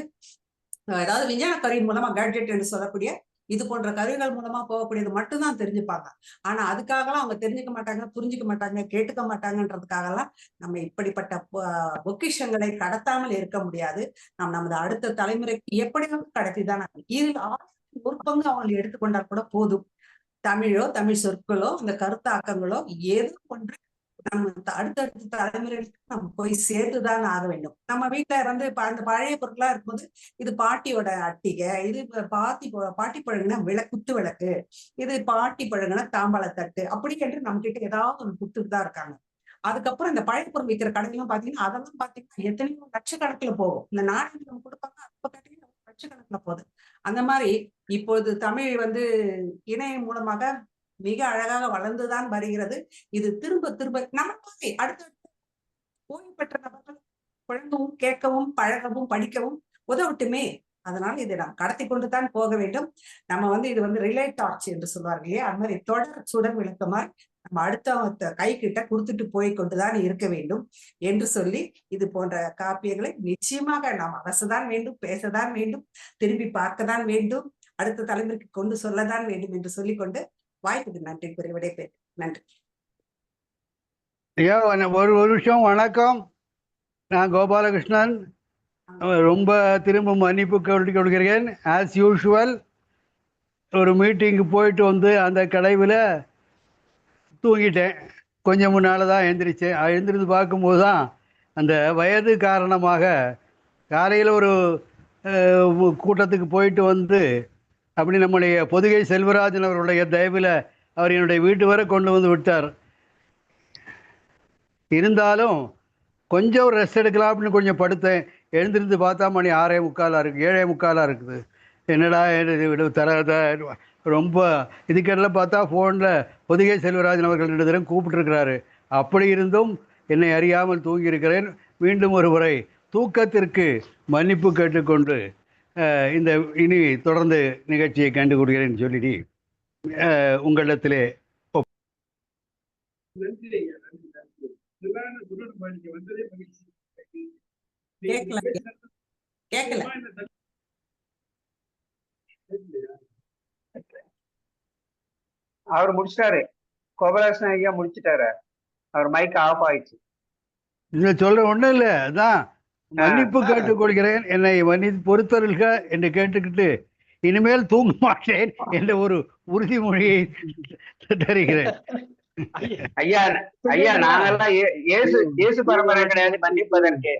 ஏதாவது விஞ்ஞான கருவி மூலமா கேட்ஜெட் என்று சொல்லக்கூடிய இது போன்ற கருவிகள் மூலமா போகக்கூடியது மட்டும்தான் தெரிஞ்சுப்பாங்க. ஆனா அதுக்காகலாம் அவங்க தெரிஞ்சுக்க மாட்டாங்க, புரிஞ்சுக்க மாட்டாங்க, கேட்டுக்க மாட்டாங்கன்றதுக்காகலாம் நம்ம இப்படிப்பட்ட பொக்கிஷங்களை கடத்தாமல் இருக்க முடியாது. நாம் நமது அடுத்த தலைமுறைக்கு எப்படியும் கடத்திதான் இதில் ஒரு பங்கு அவங்க எடுத்துக்கொண்டால் கூட போதும். தமிழோ, தமிழ் சொற்களோ, அந்த கருத்தாக்கங்களோ ஏதோ ஒன்று நம்ம அடுத்தடுத்த தலைமுறைகளுக்கு நம்ம போய் சேர்த்துதான் ஆக வேண்டும். நம்ம வீட்டுல வந்து அந்த பழைய பொருட்களா இருக்கும்போது இது பாட்டியோட அட்டிகை, இது பாட்டி பழகுன குத்து விளக்கு, இது பாட்டி பழகுன தாம்பாளத்தட்டு, அப்படி என்று நம்ம கிட்ட ஏதாவது ஒன்று குத்துட்டு தான் இருக்காங்க. அதுக்கப்புறம் இந்த பழைய பொருள் விற்கிற கடைகள்லாம் பாத்தீங்கன்னா அதெல்லாம் பாத்தீங்கன்னா எத்தனையோ லட்சக்கணக்குல போகும். இந்த நாணயங்கள் நம்ம கொடுப்பாங்க, அப்ப கட்டிங்கன்னா லட்சக்கணக்குல போகுது. அந்த மாதிரி இப்பொழுது தமிழ் வந்து இணையம் மூலமாக மிக அழகாக வளர்ந்துதான் வருகிறது. இது திரும்ப திரும்ப நமக்கு அடுத்தடுத்து ஓய்வு பெற்ற நபர்கள் குழந்தைவும் கேட்கவும் பழகவும் படிக்கவும் உதவட்டுமே. அதனால இதை நாம் கடத்தி கொண்டுதான் போக வேண்டும். நம்ம வந்து இது வந்து ரிலே டார்ச் என்று சொல்வார்கள் இல்லையா, அது மாதிரி தொடர் சுடர் விளக்கமாய் நம்ம அடுத்த கை கிட்ட கொடுத்துட்டு போய் கொண்டுதான் இருக்க வேண்டும் என்று சொல்லி இது போன்ற காப்பியங்களை நிச்சயமாக நாம் அரசதான் வேண்டும், பேசதான் வேண்டும், திரும்பி பார்க்கதான் வேண்டும், அடுத்த தலைமுறைக்கு கொண்டு சொல்லதான் வேண்டும் என்று சொல்லிக்கொண்டு வாய்ப்புக்கு நன்றி கூறி விடைபெறுகிறேன். நன்றி. ஐயா ஒரு நிமிஷம். வணக்கம், நான் கோபாலகிருஷ்ணன். ரொம்ப திரும்ப மன்னிப்பு கொள்கிறேன். ஆஸ் யூஷுவல் ஒரு மீட்டிங்கு போயிட்டு வந்து அந்த கடைவில் தூங்கிட்டேன். கொஞ்சம் முன்னால் தான் எழுந்திரிச்சேன். எழுந்திரிச்சு பார்க்கும்போது தான் அந்த வயது காரணமாக காலையில் ஒரு கூட்டத்துக்கு போயிட்டு வந்து அப்படி நம்முடைய பொதுகை செல்வராஜன் அவருடைய தயவில் அவர் என்னுடைய வீட்டு வரை கொண்டு வந்து விட்டார். இருந்தாலும் கொஞ்சம் ரெஸ்ட் எடுக்கலாம் அப்படின்னு கொஞ்சம் படுத்தேன். எழுந்திருந்து பார்த்தா மணி 6:45 இருக்குது, 7:45 இருக்குது. என்னடா ரொம்ப இதுக்கெல்லாம் பார்த்தா ஃபோனில் பொதுகை செல்வராஜன் அவர்கள் 2 தடவை கூப்பிட்டுருக்கிறாரு. அப்படி இருந்தும் என்னை அறியாமல் தூங்கியிருக்கிறேன். மீண்டும் ஒரு முறை தூக்கத்திற்கு மன்னிப்பு கேட்டுக்கொண்டு இந்த இனி தொடர்ந்து நிகழ்ச்சியை கண்டு கொடுக்கிறேன்னு சொல்லிட்டு உங்களிடத்திலே அவர் முடிச்சிட்டாரு, கோபாலகிருஷ்ணன் ஐயா முடிச்சிட்டாரு. அவர் மைக் ஆஃப் ஆயிடுச்சு. இதை சொல்ற ஒண்ணும் இல்லை, அதான் மன்னிப்பு கேட்டுக்கொள்கிறேன், என்னை மன்னித்து பொறுத்தருள்க என்று கேட்டுக்கிட்டு இனிமேல் தூங்க மாட்டேன் என்ற ஒரு உறுதிமொழியை தருகிறேன். ஐயா ஐயா நாங்கெல்லாம் இயேசு பரம்பரை கிடையாது மன்னிப்பதற்கு.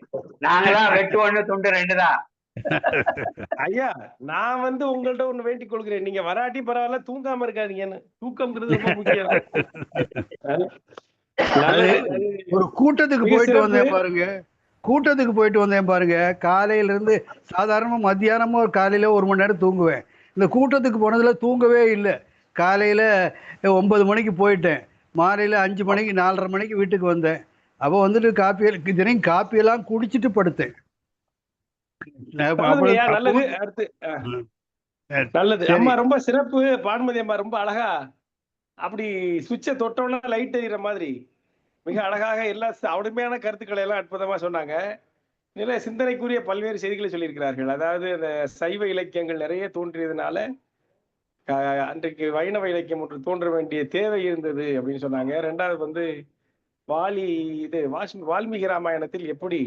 நாங்கெல்லாம் வெட்டு 1 துண்டு 2 தான். ஐயா, நான் உங்கள்ட்ட ஒண்ணு வேண்டிக் கொள்கிறேன். நீங்க வராட்டி பரவாயில்ல, தூங்காம இருக்காதீங்கன்னு. தூக்கம்ங்கிறது ரொம்ப முக்கியம். நல்லது. ஒரு கூட்டத்துக்கு மிக போயிட்டு சிறப்பு. வந்தேன் பாருங்க. கூட்டத்துக்கு போயிட்டு வந்தேன் பாருங்க. காலையில இருந்து சாதாரணமா மத்தியானமா ஒரு காலையில 1 மணி நேரம் தூங்குவேன். இந்த கூட்டத்துக்கு போனதுல தூங்கவே இல்லை. காலையில 9 மணிக்கு போயிட்டேன். மாலையில 5 மணிக்கு 4:30 மணிக்கு வீட்டுக்கு வந்தேன். அப்போ வந்துட்டு தினையும் காப்பியெல்லாம் குடிச்சிட்டு படுத்தேன். நல்லதுங்கய்யா, நல்லது. அடுத்து நல்லது. சரி. அம்மா ரொம்ப சிறப்பு. பானுமதி அம்மா ரொம்ப அழகா அப்படி சுவிட்சை தொட்டோன்னா லைட் எறிகிற மாதிரி மிக அழகாக எல்லா அருமையான கருத்துக்களை எல்லாம் அற்புதமா சொன்னாங்க. நிறைய சிந்தனைக்குரிய பல்வேறு செய்திகளை சொல்லியிருக்கிறார்கள். அதாவது அந்த சைவ இலக்கியங்கள் நிறைய தோன்றியதுனால அன்றைக்கு வைணவ இலக்கியம் ஒன்று தோன்ற வேண்டிய தேவை இருந்தது அப்படின்னு சொன்னாங்க. ரெண்டாவது வால்மீகி ராமாயணத்தில் எப்படி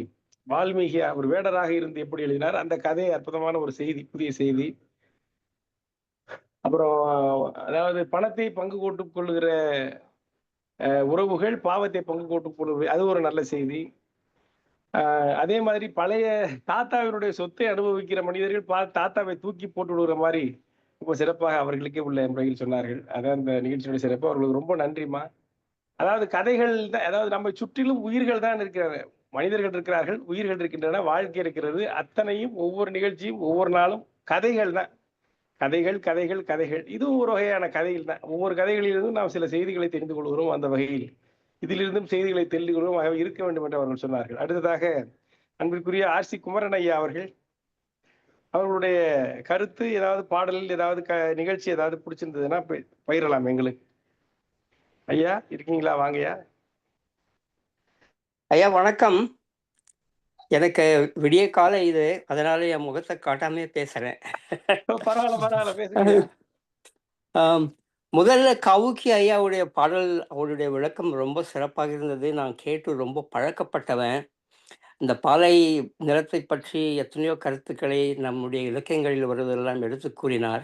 வால்மீகி ஒரு வேடராக இருந்து எப்படி எழுதினார், அந்த கதை அற்புதமான ஒரு செய்தி, புதிய செய்தி. அப்புறம் அதாவது பணத்தை பங்கு போட்டுக் கொள்ளுகிற உறவுகள் பாவத்தை பங்கு போட்டுக் கொள்வது, அது ஒரு நல்ல செய்தி. அதே மாதிரி பழைய தாத்தாவினுடைய சொத்தை அனுபவிக்கிற மனிதர்கள் தாத்தாவை தூக்கி போட்டு விடுகிற மாதிரி ரொம்ப சிறப்பாக அவர்களுக்கே உள்ள முறையில் சொன்னார்கள். அதான் இந்த நிகழ்ச்சியுடைய சிறப்பு. அவர்களுக்கு ரொம்ப நன்றிமா. அதாவது கதைகள் தான், அதாவது நம்ம சுற்றிலும் உயிர்கள் தான் இருக்கிறாங்க, மனிதர்கள் இருக்கிறார்கள், உயிர்கள் இருக்கின்றன, வாழ்க்கை இருக்கிறது. அத்தனையும் ஒவ்வொரு நிகழ்ச்சியும் ஒவ்வொரு நாளும் கதைகள் தான். கதைகள் கதைகள் கதைகள். இதுவும் ஒரு வகையான கதைகள் தான். ஒவ்வொரு கதைகளிலிருந்தும் நாம் சில செய்திகளை தெரிந்து கொள்கிறோம். அந்த வகையில் இதிலிருந்தும் செய்திகளை தெரிந்து கொள்வோம் இருக்க வேண்டும் என்று அவர்கள் சொன்னார்கள். அடுத்ததாக அன்பிற்குரிய ஆர்சி குமரன் ஐயா அவர்களுடைய கருத்து, ஏதாவது பாடலில் ஏதாவது நிகழ்ச்சி ஏதாவது பிடிச்சிருந்ததுன்னா பயிரலாம் எங்களுக்கு. ஐயா இருக்கீங்களா? வாங்கய்யா. ஐயா வணக்கம். எனக்கு விடிய காலை இது, அதனால என் முகத்தை காட்டாமே பேசுறேன். பரவாயில்ல பேசுங்க. முதல்ல கவுக்கி ஐயாவுடைய பாடல், அவருடைய விளக்கம் ரொம்ப சிறப்பாக இருந்தது. நான் கேட்டு ரொம்ப பழக்கப்பட்டவன். இந்த பாலை நிலத்தை பற்றி எத்தனையோ கருத்துக்களை நம்முடைய இலக்கியங்களில் வருவதெல்லாம் எடுத்து கூறினார்.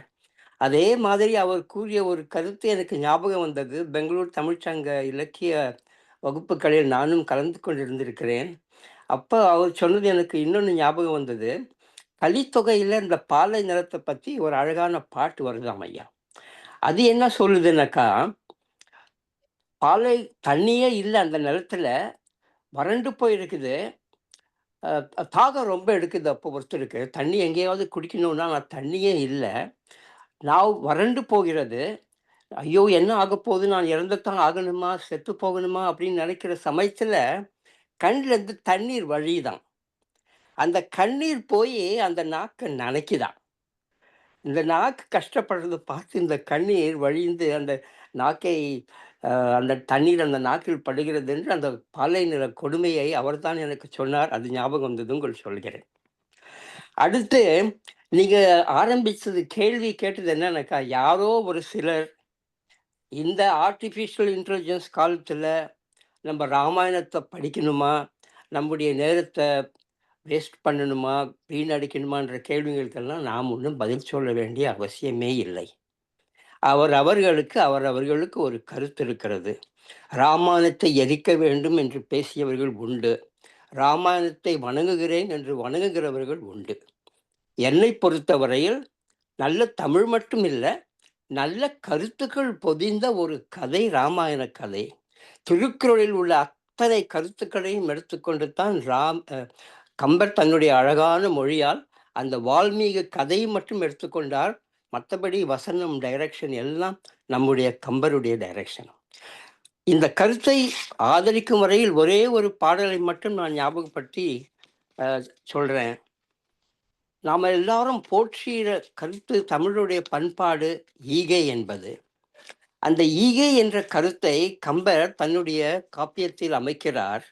அதே மாதிரி அவர் கூறிய ஒரு கருத்து எனக்கு ஞாபகம் வந்தது. பெங்களூர் தமிழ்ச்சங்க இலக்கிய வகுப்புகளில் நானும் கலந்து கொண்டிருந்திருக்கிறேன். அப்போ அவர் சொன்னது எனக்கு இன்னொன்று ஞாபகம் வந்தது. கலித்தொகையில் இந்த பாலை நிலத்தை பற்றி ஒரு அழகான பாட்டு வருதாம் ஐயா. அது என்ன சொல்லுதுன்னாக்கா, பாலை தண்ணியே இல்லை, அந்த நிலத்துல வறண்டு போயிருக்குது. தாகம் ரொம்ப எடுக்குது. அப்போ ஒருத்தருக்கு தண்ணி எங்கேயாவது குடிக்கணும்னா நான் தண்ணியே இல்லை, நான் வறண்டு போகிறது. ஐயோ என்ன ஆக போகுது, நான் இறந்துத்தான் ஆகணுமா, செத்து போகணுமா அப்படின்னு நினைக்கிற சமயத்துல கண்ணில் இருந்து தண்ணீர் வழிதான். அந்த கண்ணீர் போய் அந்த நாக்கை நனைக்குதான். இந்த நாக்கு கஷ்டப்படுறதை பார்த்து இந்த கண்ணீர் வழிந்து அந்த நாக்கை அந்த தண்ணீர் அந்த நாக்கில் படுகிறது என்று அந்த பாலை நிற கொடுமையை அவர்தான் எனக்கு சொன்னார். அது ஞாபகம் வந்தது, உங்களுக்கு சொல்கிறேன். அடுத்து நீங்க ஆரம்பிச்சது கேள்வி கேட்டது என்னன்னாக்கா, யாரோ ஒரு சிலர் இந்த ஆர்டிஃபிஷியல் இன்டெலிஜென்ஸ் காலத்துல நம்ம ராமாயணத்தை படிக்கணுமா, நம்முடைய நேரத்தை வேஸ்ட் பண்ணணுமா, வீணடிக்கணுமான்ற கேள்விகளுக்கெல்லாம் நாம் ஒன்றும் பதில் சொல்ல வேண்டிய அவசியமே இல்லை. அவர்களுக்கு ஒரு கருத்து இருக்கிறது. ராமாயணத்தை எரிக்க வேண்டும் என்று பேசியவர்கள் உண்டு, ராமாயணத்தை வணங்குகிறேன் என்று வணங்குகிறவர்கள் உண்டு. என்னை பொறுத்தவரையில் நல்ல தமிழ் மட்டும் இல்லை, நல்ல கருத்துக்கள் பொதிந்த ஒரு கதை ராமாயண கதை. திருக்குறளில் உள்ள அத்தனை கருத்துக்களையும் எடுத்துக்கொண்டு தான் கம்பர் தன்னுடைய அழகான மொழியால் அந்த வால்மீகி கதையை மட்டும் எடுத்துக்கொண்டார். மற்றபடி வசனம், டைரக்ஷன் எல்லாம் நம்முடைய கம்பருடைய டைரக்ஷன். இந்த கருத்தை ஆதரிக்கும் வரையில் ஒரே ஒரு பாடலை மட்டும் நான் ஞாபகப்படுத்தி சொல்றேன். நாம எல்லாரும் போற்றிய கருத்து தமிழுடைய பண்பாடு ஈகை என்பது. அந்த ஈகை என்ற கருத்தை கம்பர் தன்னுடைய காப்பியத்தில் அமைக்கிறார்.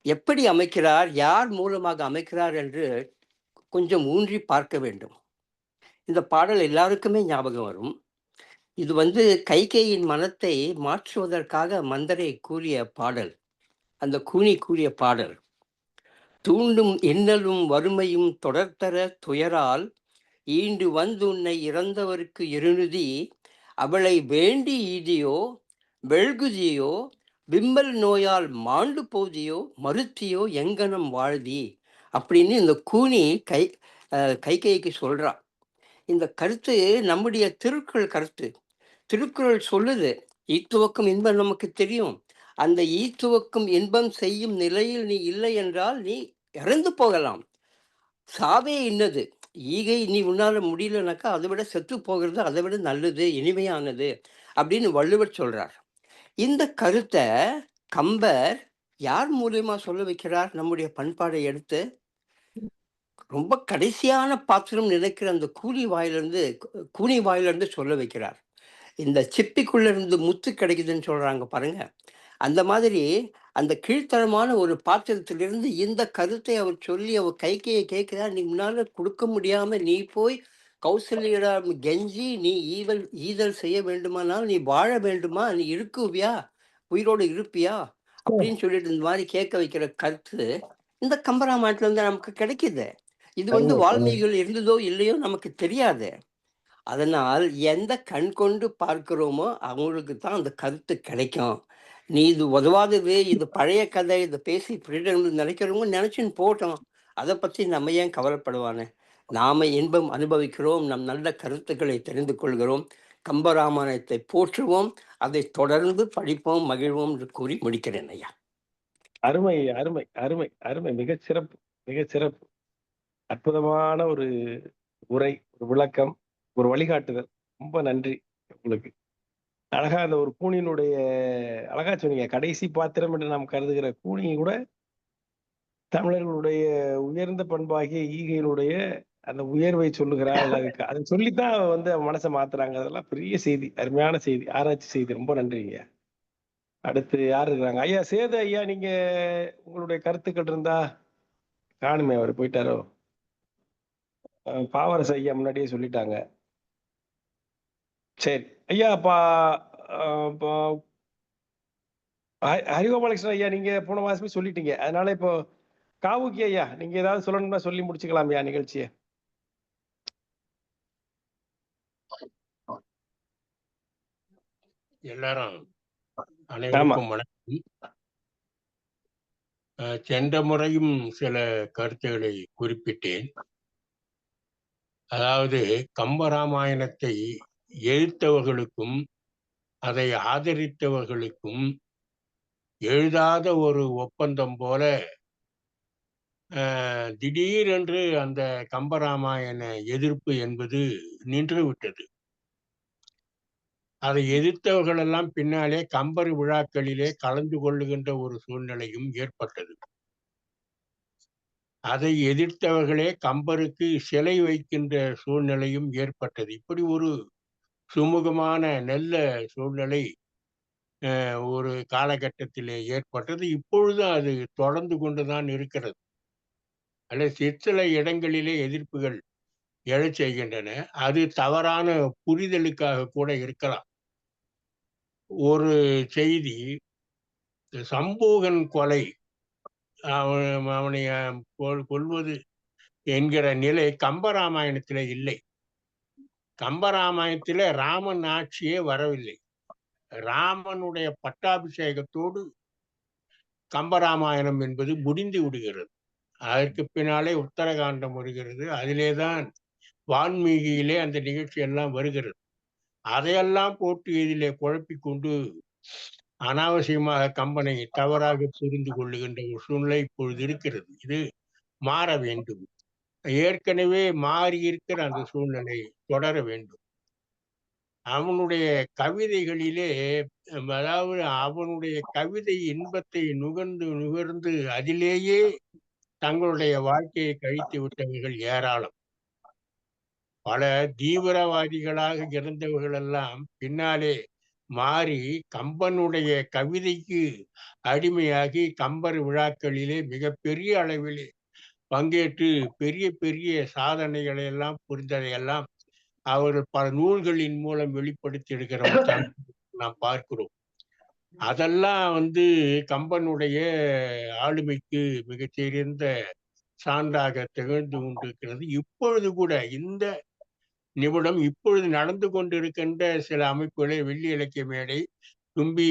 எப்படி அமைக்கிறார், யார் மூலமாக அமைக்கிறார் என்று கொஞ்சம் ஊன்றி பார்க்க வேண்டும். இந்த பாடல் எல்லாருக்குமே ஞாபகம் வரும். இது கைகேயின் மனத்தை மாற்றுவதற்காக மந்தரை கூறிய பாடல். அந்த கூனி கூறிய பாடல். தூண்டும் இன்னலும் வறுமையும் தொடர்தர துயரால் ஈண்டு உன்னை இறந்தவருக்கு இருநிதி அவளை வேண்டி ஈதியோ வெல்குதியோ விம்பல் நோயால் மாண்டு போதியோ மறுத்தியோ எங்கனம் வாழ்தி அப்படின்னு இந்த கூனி கைகேயிக்கு சொல்றான். இந்த கருத்து நம்முடைய திருக்குறள் கருத்து. திருக்குறள் சொல்லுது, ஈத்துவக்கும் இன்பம் நமக்கு தெரியும். அந்த ஈத்துவக்கும் இன்பம் செய்யும் நிலையில் நீ இல்லை என்றால் நீ இறந்து போகலாம். சாவே இன்னது. ஈகை நீ உன்னால முடியலனாக்கா அதை விட செத்து போகிறது அதை விட நல்லது, இனிமையானது அப்படின்னு வள்ளுவர் சொல்றார். இந்த கருத்தை கம்பர் யார் மூலியமா சொல்ல வைக்கிறார்? நம்முடைய பண்பாடை எடுத்து ரொம்ப கடைசியான பாத்திரம் நினைக்கிற அந்த கூனி வாயிலிருந்து சொல்ல வைக்கிறார். இந்த சிப்பிக்குள்ள இருந்து முத்து கிடைக்குதுன்னு சொல்றாங்க பாருங்க. அந்த மாதிரி அந்த கீழ்த்தரமான ஒரு பாத்திரத்திலிருந்து இந்த கருத்தை அவர் சொல்லி அவர் கைகையை கேட்கிறார். நீ முன்னால கொடுக்க முடியாம நீ போய் கௌசல்யிடம் கெஞ்சி நீ ஈதல் செய்ய வேண்டுமானால் நீ வாழ வேண்டுமா, நீ இருக்குவியா, உயிரோடு இருப்பியா அப்படின்னு சொல்லிட்டு இந்த மாதிரி கேட்க வைக்கிற கருத்து இந்த கம்பராமாயணத்துல இருந்து நமக்கு கிடைக்குது. இது வால்மீகிகள் இருந்ததோ இல்லையோ நமக்கு தெரியாது. அதனால் எந்த கண் கொண்டு பார்க்கிறோமோ அவங்களுக்கு தான் அந்த கருத்து கிடைக்கும். நீ இது உதவாதது, இது பழைய கதை, இதை பேசி நினைக்கிறவங்க நினைச்சுன்னு போட்டோம். அதை பத்தி நம்ம ஏன் கவலைப்படுவானே? நாம இன்பம் அனுபவிக்கிறோம், நம் நல்ல கருத்துக்களை தெரிந்து கொள்கிறோம், கம்பராமாயணத்தை போற்றுவோம், அதை தொடர்ந்து படிப்போம், மகிழ்வோம் என்று கூறி முடிக்கிறேன் ஐயா. அருமை அருமை அருமை அருமை, மிகச்சிறப்பு மிகச்சிறப்பு. அற்புதமான ஒரு உரை, ஒரு விளக்கம், ஒரு வழிகாட்டுதல். ரொம்ப நன்றி உங்களுக்கு. அழகா அந்த ஒரு கூனியினுடைய அழகா சொன்னீங்க. கடைசி பாத்திரம் என்று நாம் கருதுகிற கூனி கூட தமிழர்களுடைய உயர்ந்த பண்பாகிய ஈகையினுடைய அந்த உயர்வை சொல்லுகிறாள். அதை சொல்லித்தான் மனசை மாத்துறாங்க. அதெல்லாம் பெரிய செய்தி, அருமையான செய்தி, ஆராய்ச்சி செய்தி. ரொம்ப நன்றிங்க. அடுத்து யார் இருக்கிறாங்க? ஐயா சேது ஐயா, நீங்க உங்களுடைய கருத்துக்கள் இருந்தா. காணுமே, அவர் போயிட்டாரோ? பாவரச ஐயா முன்னாடியே சொல்லிட்டாங்க. சரி ஐயா, ஹரிகோபாலகிருஷ்ணன் ஐயா, நீங்க போன மாசமே சொல்லிட்டீங்க. அதனால இப்போ காவுக்கி ஐயா, நீங்க ஏதாவது சொல்லணும்னா சொல்லி முடிச்சுக்கலாம் ஐயா நிகழ்ச்சியை. எல்லாரும் அனைவருக்கும் வணக்கம். சென்ற முறையும் சில கருத்துக்களை குறிப்பிட்டேன். அதாவது கம்பராமாயணத்தை எழுத்தவர்களுக்கும் அதை ஆதரித்தவர்களுக்கும் எழுதாத ஒரு ஒப்பந்தம் போல திடீரென்று அந்த கம்பராமாயண எதிர்ப்பு என்பது நின்றுவிட்டது. அதை எதிர்த்தவர்கள் எல்லாம் பின்னாலே கம்பர் விழாக்களிலே கலந்து கொள்ளுகின்ற ஒரு சூழ்நிலையும் ஏற்பட்டது. அதை எதிர்த்தவர்களே கம்பருக்கு சிலை வைக்கின்ற சூழ்நிலையும் ஏற்பட்டது. இப்படி ஒரு சுமூகமான நல்ல சூழ்நிலை ஒரு காலகட்டத்திலே ஏற்பட்டது. இப்பொழுது அது தொடர்ந்து கொண்டுதான் இருக்கிறது. அல்லது சில இடங்களிலே எதிர்ப்புகள் எழச் செய்கின்றன. அது தவறான புரிதலுக்காக கூட இருக்கலாம். ஒரு செய்தி, சம்பூகன் கொலை, அவனை கொல்வது என்கிற நிலை கம்பராமாயணத்திலே இல்லை. கம்பராமாயணத்திலே ராமன் ஆட்சியே வரவில்லை. ராமனுடைய பட்டாபிஷேகத்தோடு கம்பராமாயணம் என்பது முடிந்து விடுகிறது. அதற்கு பின்னாலே உத்தரகாண்டம் வருகிறது. அதிலேதான் வால்மீகியிலே அந்த நிகழ்ச்சி எல்லாம் வருகிறது. அதையெல்லாம் போட்டு இதிலே குழப்பிக்கொண்டு அனாவசியமாக கம்பனை தவறாக புரிந்து கொள்ளுகின்ற ஒரு சூழ்நிலை இப்பொழுது இருக்கிறது. இது மாற வேண்டும். ஏற்கனவே மாறி இருக்கிற அந்த சூழ்நிலை தொடர வேண்டும். அவனுடைய கவிதைகளிலே, அதாவது அவனுடைய கவிதை இன்பத்தை நுகர்ந்து அதிலேயே தங்களுடைய வாழ்க்கையை கழித்து விட்டவர்கள் ஏராளம். பல தீவிரவாதிகளாக இருந்தவர்கள் எல்லாம் பின்னாலே மாறி கம்பனுடைய கவிதைக்கு அடிமையாகி கம்பர் விழாக்களிலே மிகப்பெரிய அளவிலே பங்கேற்று பெரிய பெரிய சாதனைகளை எல்லாம் புரிந்ததையெல்லாம் அவர்கள் பல நூல்களின் மூலம் வெளிப்படுத்தி எடுக்கிற நாம் பார்க்கிறோம். அதெல்லாம் கம்பனுடைய ஆளுமைக்கு மிகச்சிறந்த சான்றாக திகழ்ந்து கொண்டிருக்கிறது. இப்பொழுது கூட இந்த நிமிடம் இப்பொழுது நடந்து கொண்டிருக்கின்ற சில அமைப்புகளை, வெள்ளி இலக்கிய மேடை, தும்பி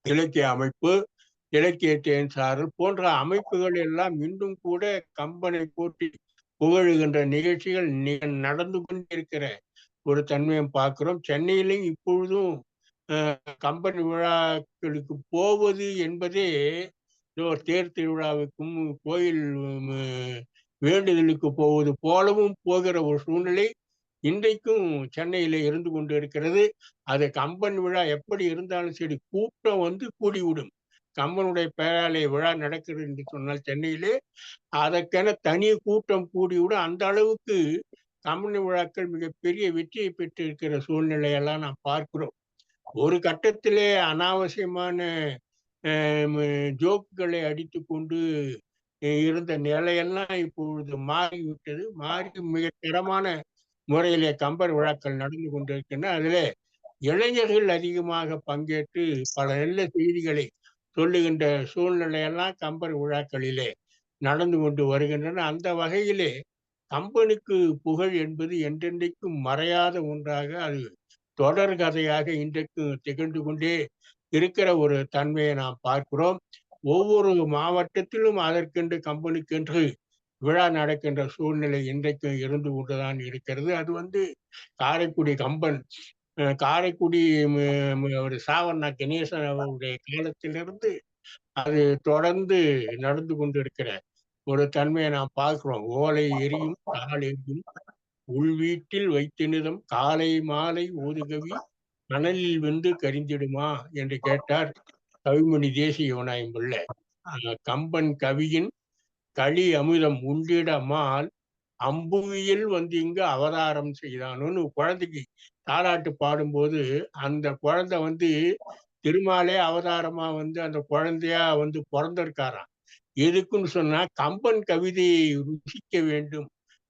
இலக்கிய அமைப்பு, இலக்கிய தேன் சாரல் போன்ற அமைப்புகள் எல்லாம் இன்றும் கூட கம்பனை போற்றி புகழுகின்ற நிகழ்ச்சிகள் நடந்து கொண்டிருக்கிற ஒரு தன்மையை பார்க்கிறோம். சென்னையிலும் இப்பொழுதும் கம்பன் விழாக்களுக்கு போவது என்பதே தேர் திருவிழாவுக்கும் கோயில் வேண்டுதலுக்கு போவது போலவும் போகிற ஒரு சூழ்நிலை இன்றைக்கும் சென்னையில இருந்து கொண்டு இருக்கிறது. அது கம்பன் விழா எப்படி இருந்தாலும் சரி, கூட்டம் வந்து கூடிவிடும். கம்பனுடைய பெயராலே விழா நடக்கிறது என்று சொன்னால் சென்னையிலே அதற்கென தனி கூட்டம் கூடிவிடும். அந்த அளவுக்கு கம்பன் விழாக்கள் மிகப்பெரிய வெற்றியை பெற்றிருக்கிற சூழ்நிலையெல்லாம் நாம் பார்க்கிறோம். ஒரு கட்டத்திலே அனாவசியமான ஜோக்குகளை அடித்து கொண்டு இருந்த நிலையெல்லாம் இப்பொழுது மாறிவிட்டது. மாறி மிக தரமான முறையிலே கம்பர் விழாக்கள் நடந்து கொண்டிருக்கின்றன. அதிலே இளைஞர்கள் அதிகமாக பங்கேற்று பல நல்ல செய்திகளை சொல்லுகின்ற சூழ்நிலையெல்லாம் கம்பர் விழாக்களிலே நடந்து கொண்டு வருகின்றன. அந்த வகையிலே கம்பனுக்கு புகழ் என்பது என்றென்றைக்கும் மறையாத ஒன்றாக, அது தொடர் கதையாக இன்றைக்கும் திகழ்ந்து கொண்டே இருக்கிற ஒரு தன்மையை நாம் பார்க்கிறோம். ஒவ்வொரு மாவட்டத்திலும் அதற்கென்று கம்பனுக்கென்று விழா நடக்கின்ற சூழ்நிலை இன்றைக்கும் இருந்து கொண்டுதான் இருக்கிறது. அது காரைக்குடி கம்பன், காரைக்குடி ஒரு சாவண்ணா கணேசன் அவருடைய காலத்திலிருந்து அது தொடர்ந்து நடந்து கொண்டிருக்கிற ஒரு தன்மையை நாம் பார்க்கிறோம். ஓலை எரியும் கால் எரியும் உள்வீட்டில் வைத்தினிதம் காலை மாலை ஊதுகவி கனலில் வெந்து கரிந்திடுமா என்று கேட்டார் கவிமணி தேசிய விநாயகம் பிள்ளை. கம்பன் கவியின் களி அமுதம் உண்டிடமால் அம்புவியில் இங்கு அவதாரம் செய்தான்னு குழந்தைக்கு தாலாட்டு பாடும்போது அந்த குழந்தை திருமாலே அவதாரமா அந்த குழந்தையா பிறந்திருக்காராம். எதுக்குன்னு சொன்னா கம்பன் கவிதையை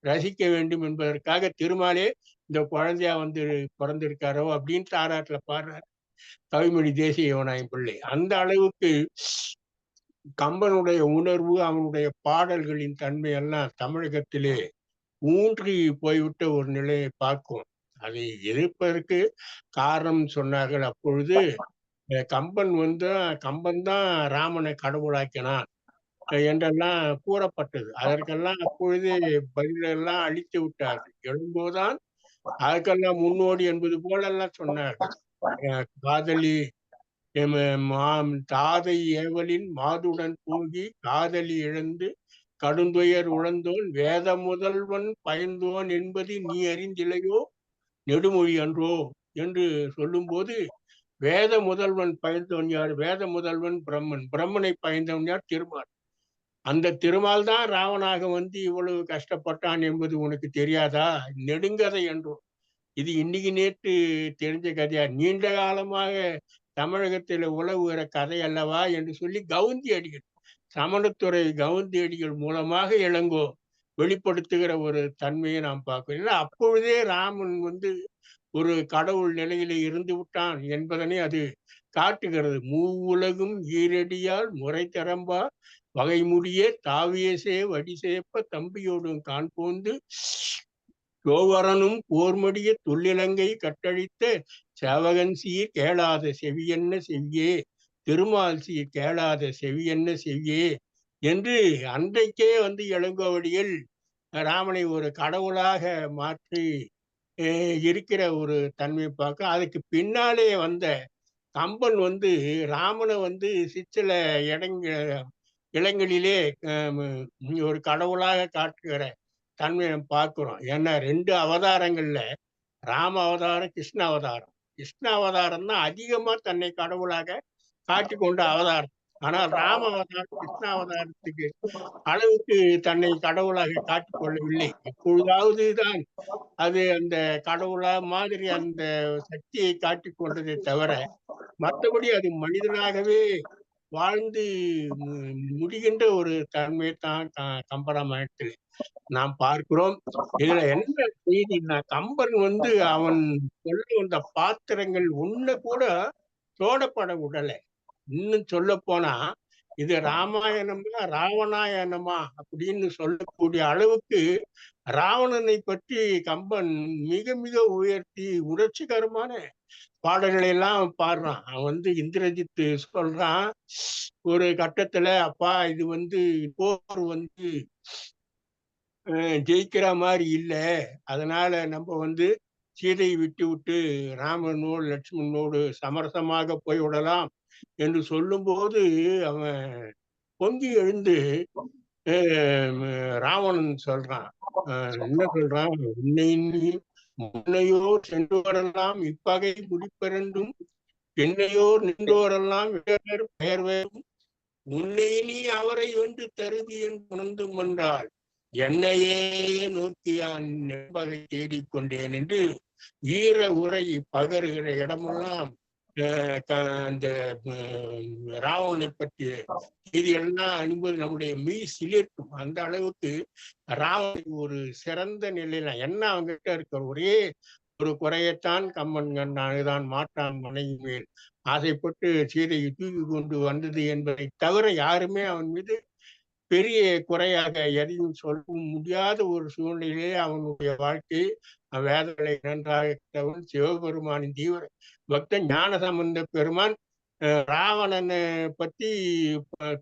ரசிக்க வேண்டும் என்பதற்காக திருமாலே இந்த குழந்தையா பிறந்திருக்காரோ அப்படின்னு தாராட்டுல பாடுறார் கவிமணி தேசிய விநாயகம் பிள்ளை. அந்த அளவுக்கு கம்பனுடைய உணர்வு, அவனுடைய பாடல்களின் தன்மையெல்லாம் தமிழகத்திலே ஊன்றி போய்விட்ட ஒரு நிலையை பார்க்கும். அதை எதிர்ப்பதற்கு காரணம் சொன்னார்கள். அப்பொழுது கம்பன் தான் ராமனை கடவுளாக்கினான் என்றெல்லாம் கூறப்பட்டது. அதற்கெல்லாம் அப்பொழுதே பதிலெல்லாம் அழித்து விட்டார்கள். எழும்போதுதான் அதுக்கெல்லாம் முன்னோடி என்பது போலெல்லாம் சொன்னார்கள். காதலி தாதை ஏவலின் மாதுடன் தூங்கி காதலி இழந்து கடுந்துயர் உழந்தோன் வேத முதல்வன் பயந்தோன் என்பது நீ அறிந்திலையோ நெடுமொழி அன்றோ என்று சொல்லும் போது, வேத முதல்வன் பயந்தவன் யார்? வேத முதல்வன் பிரம்மன். பிரம்மனை பயந்தவன் யார்? திருமால். அந்த திருமால் தான் ராவனாக இவ்வளவு கஷ்டப்பட்டான் என்பது உனக்கு தெரியாதா? நெடுங்கதை என்றோம். இது இன்னைக்கு நேற்று தெரிஞ்ச கதையா? நீண்ட காலமாக தமிழகத்தில் உலவுகிற கதை அல்லவா என்று சொல்லி கவுந்தி அடிகள், சமணத்துறை கவுந்தி அடிகள் மூலமாக இளங்கோ வெளிப்படுத்துகிற ஒரு தன்மையை நாம் பார்க்கிறோம். அப்பொழுதே ராமன் ஒரு கடவுள் நிலையிலே இருந்து விட்டான் என்பதனை அது காட்டுகிறது. மூவுலகும் ஈரடியால் முறை தரம்பா வகைமுடிய தாவியசே வடிசேப்ப தம்பியோடும் காண்போந்து சோவரனும் போர்மடிய தொல்லிலங்கை கட்டழித்த சேவகன் சீர் கேளாத செவியென்ன செவ்வியே, திருமால் சீர் கேளாத செவியென்ன செவ்வியே என்று அன்றைக்கே இளங்கோவடிகள் ராமனை ஒரு கடவுளாக மாற்றி இருக்கிற ஒரு தன்மை பார்க்க. அதுக்கு பின்னாலே கம்பன் ராமனை சிற்சில இடங்களிலே ஒரு கடவுளாக காட்டுகிற தன்மையை பார்க்கிறோம். ஏன்னா 2 அவதாரங்கள்ல ராம அவதாரம், கிருஷ்ண அவதாரம். கிருஷ்ண அவதாரம் தான் அதிகமா தன்னை கடவுளாக காட்டிக்கொண்ட அவதாரம். ஆனால் ராம அவதாரம் கிருஷ்ண அவதாரத்துக்கு அளவுக்கு தன்னை கடவுளாக காட்டிக்கொள்ளவில்லை. எப்பொழுதாவது தான் அது அந்த கடவுளா மாதிரி அந்த சக்தியை காட்டிக்கொண்டதை தவிர, மற்றபடி அது மனிதனாகவே வாழ்ந்து முடிகின்ற ஒரு தன்மை தான் கம்பராமாயணத்தில் நாம் பார்க்கிறோம். இதுல என்ன செய்தின்னா, கம்பன் அவன் சொல்ல வந்த பாத்திரங்கள் ஒண்ணு கூட தோடப்பட விடலை. இன்னும் சொல்ல போனா இது ராமாயணமா ராவணாயணமா அப்படின்னு சொல்லக்கூடிய அளவுக்கு ராவணனை பற்றி கம்பன் மிக மிக உயர்த்தி உணர்ச்சிகரமான பாடல்களை எல்லாம் பாடுறான். அவன் இந்திரஜித்து சொல்றான் ஒரு கட்டத்துல, அப்பா இது போர் ஜெயிக்கிற மாதிரி இல்ல, அதனால நம்ம சீதையை விட்டு விட்டு ராமனோடு லட்சுமணனோடு சமரசமாக போய் விடலாம் என்று சொல்லும்போது அவன் பொங்கி எழுந்து ராவணன் சொல்றான், என்ன சொல்றான், முன்னையோர் சென்றோரெல்லாம் இப்பகை முடிப்பெறண்டும் பெண்ணையோர் நின்றோரெல்லாம் பெயர் வேறும் உன்னை நீ அவரை தருதி என்று உணர்ந்தும் என்றால் என்னையே நோக்கியான் நெம்பகை தேடிக்கொண்டேன் என்று ஈர உரை பகருகிற இடமெல்லாம் அந்த ராவணனை பற்றிய செய்திகள்லாம் அனுபவம் நம்முடைய மெய் சிலிர்க்கும். அந்த அளவுக்கு ராவணன் ஒரு சிறந்த நிலையில என்ன அவங்ககிட்ட இருக்கிற ஒரே ஒரு குறையத்தான் கம்பன் கண்டான், மாட்டான் மனைவி மேல் ஆசைப்பட்டு சீதையை தூக்கி கொண்டு வந்தது என்பதை தவிர யாருமே அவன் மீது பெரிய குறையாக எதையும் சொல்ல முடியாத ஒரு சூழ்நிலையிலே அவனுடைய வாழ்க்கை வேதங்களை நன்றாக சிவபெருமானின் தீவிர பக்த ஞான சம்பந்த பெருமான் ராவணனை பற்றி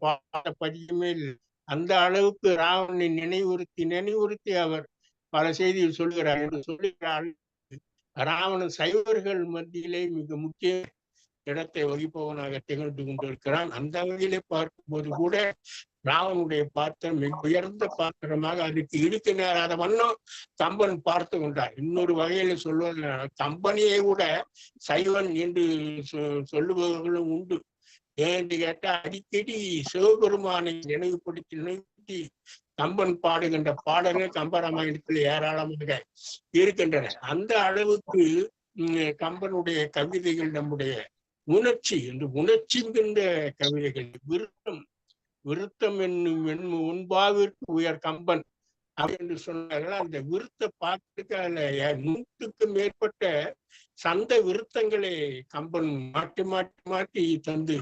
பாட பதியமே இல்லை. அந்த அளவுக்கு ராவணனை நினைவுறுத்தி அவர் பல செய்திகள் சொல்கிறார் என்று சொல்லுகிறார். ராவணன் சைவர்கள் மத்தியிலே மிக முக்கிய இடத்தை வகிப்பவனாக திகழ்ந்து கொண்டிருக்கிறான். அந்த வகையிலே பார்க்கும்போது கூட ராவனுடைய பாத்திரம் மிக உயர்ந்த பாத்திரமாக அதுக்கு இடுக்கு நேராத வண்ணம் கம்பன் பார்த்து கொண்டார். இன்னொரு வகையில சொல்வது, கம்பனையே கூட சைவன் என்று சொல்லுபவர்களும் உண்டு. ஏன்னு கேட்டா அடிக்கடி சிவபெருமானை நினைவுபடுத்தி கம்பன் பாடுகின்ற பாடல்கள் கம்பராமாயணத்தில் ஏராளமாக இருக்கின்றன. அந்த அளவுக்கு கம்பனுடைய கவிதைகள் நம்முடைய உணர்ச்சி என்று உணர்ச்சிங்கின்ற கவிதைகள். விருத்தம் என்னும் முன்பாவிற்கு உயர் கம்பன் என்று சொன்னார்கள். அந்த விருத்த பாட்டுக்கு அதுல 100க்கு மேற்பட்ட சந்த விருத்தங்களை கம்பன் மாற்றி மாற்றி மாற்றி தந்து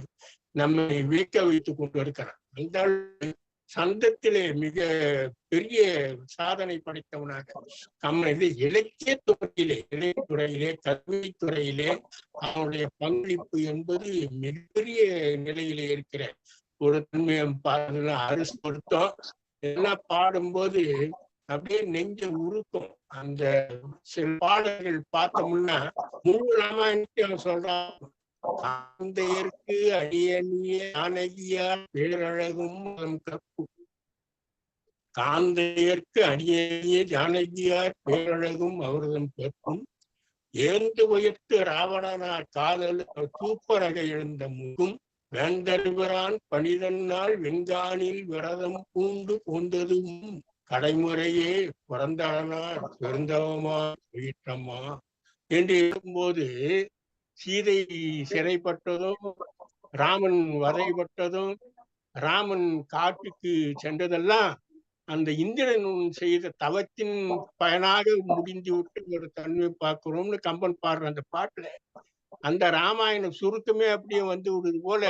நம்மை வியக்க வைத்துக் கொண்டு இருக்கிறார். அந்த சந்தத்திலே மிக பெரிய சாதனை படைத்தவனாக கம்பன் இலக்கிய துறையிலே கல்வித்துறையிலே அவனுடைய பங்களிப்பு என்பது மிகப்பெரிய நிலையிலே இருக்கிற ஒரு தன்மையை பாடல அரிசி பொருத்தம் எல்லாம் பாடும்போது அப்படியே நெஞ்ச உருக்கும். அந்த சில பாடல்கள் பார்த்தோம்னா முழு ராமாயணத்தை அவன் சொல்றான். காந்தையர்க்கு அடியணிய ஜானகியார் பேரழகும் கற்பு, காந்தையர்க்கு அடியணிய ஜானகியார் பேரழகும் அவரதும் கற்பும் ஏந்து உயர்த்து ராவணனார் காதல் தூப்பரக எழுந்த முகும் வேந்தருவரான் பனிதன்னால் வெண்கானில் விரதம் பூண்டு போந்ததும் கடைமுறையே பிறந்தவனார் பெருந்தவமா உயிற்றம்மா என்று இருக்கும்போது சீதை சிறைப்பட்டதும் ராமன் வதைப்பட்டதும் ராமன் காட்டுக்கு சென்றதெல்லாம் அந்த இந்திரன் செய்த தவத்தின் பயனாக முடிந்து விட்டு ஒரு தன்மை பார்க்கிறோம்னு கம்பன் பாடுற அந்த பாட்டுல அந்த ராமாயணம் சுருக்கமே அப்படியே விடுது போல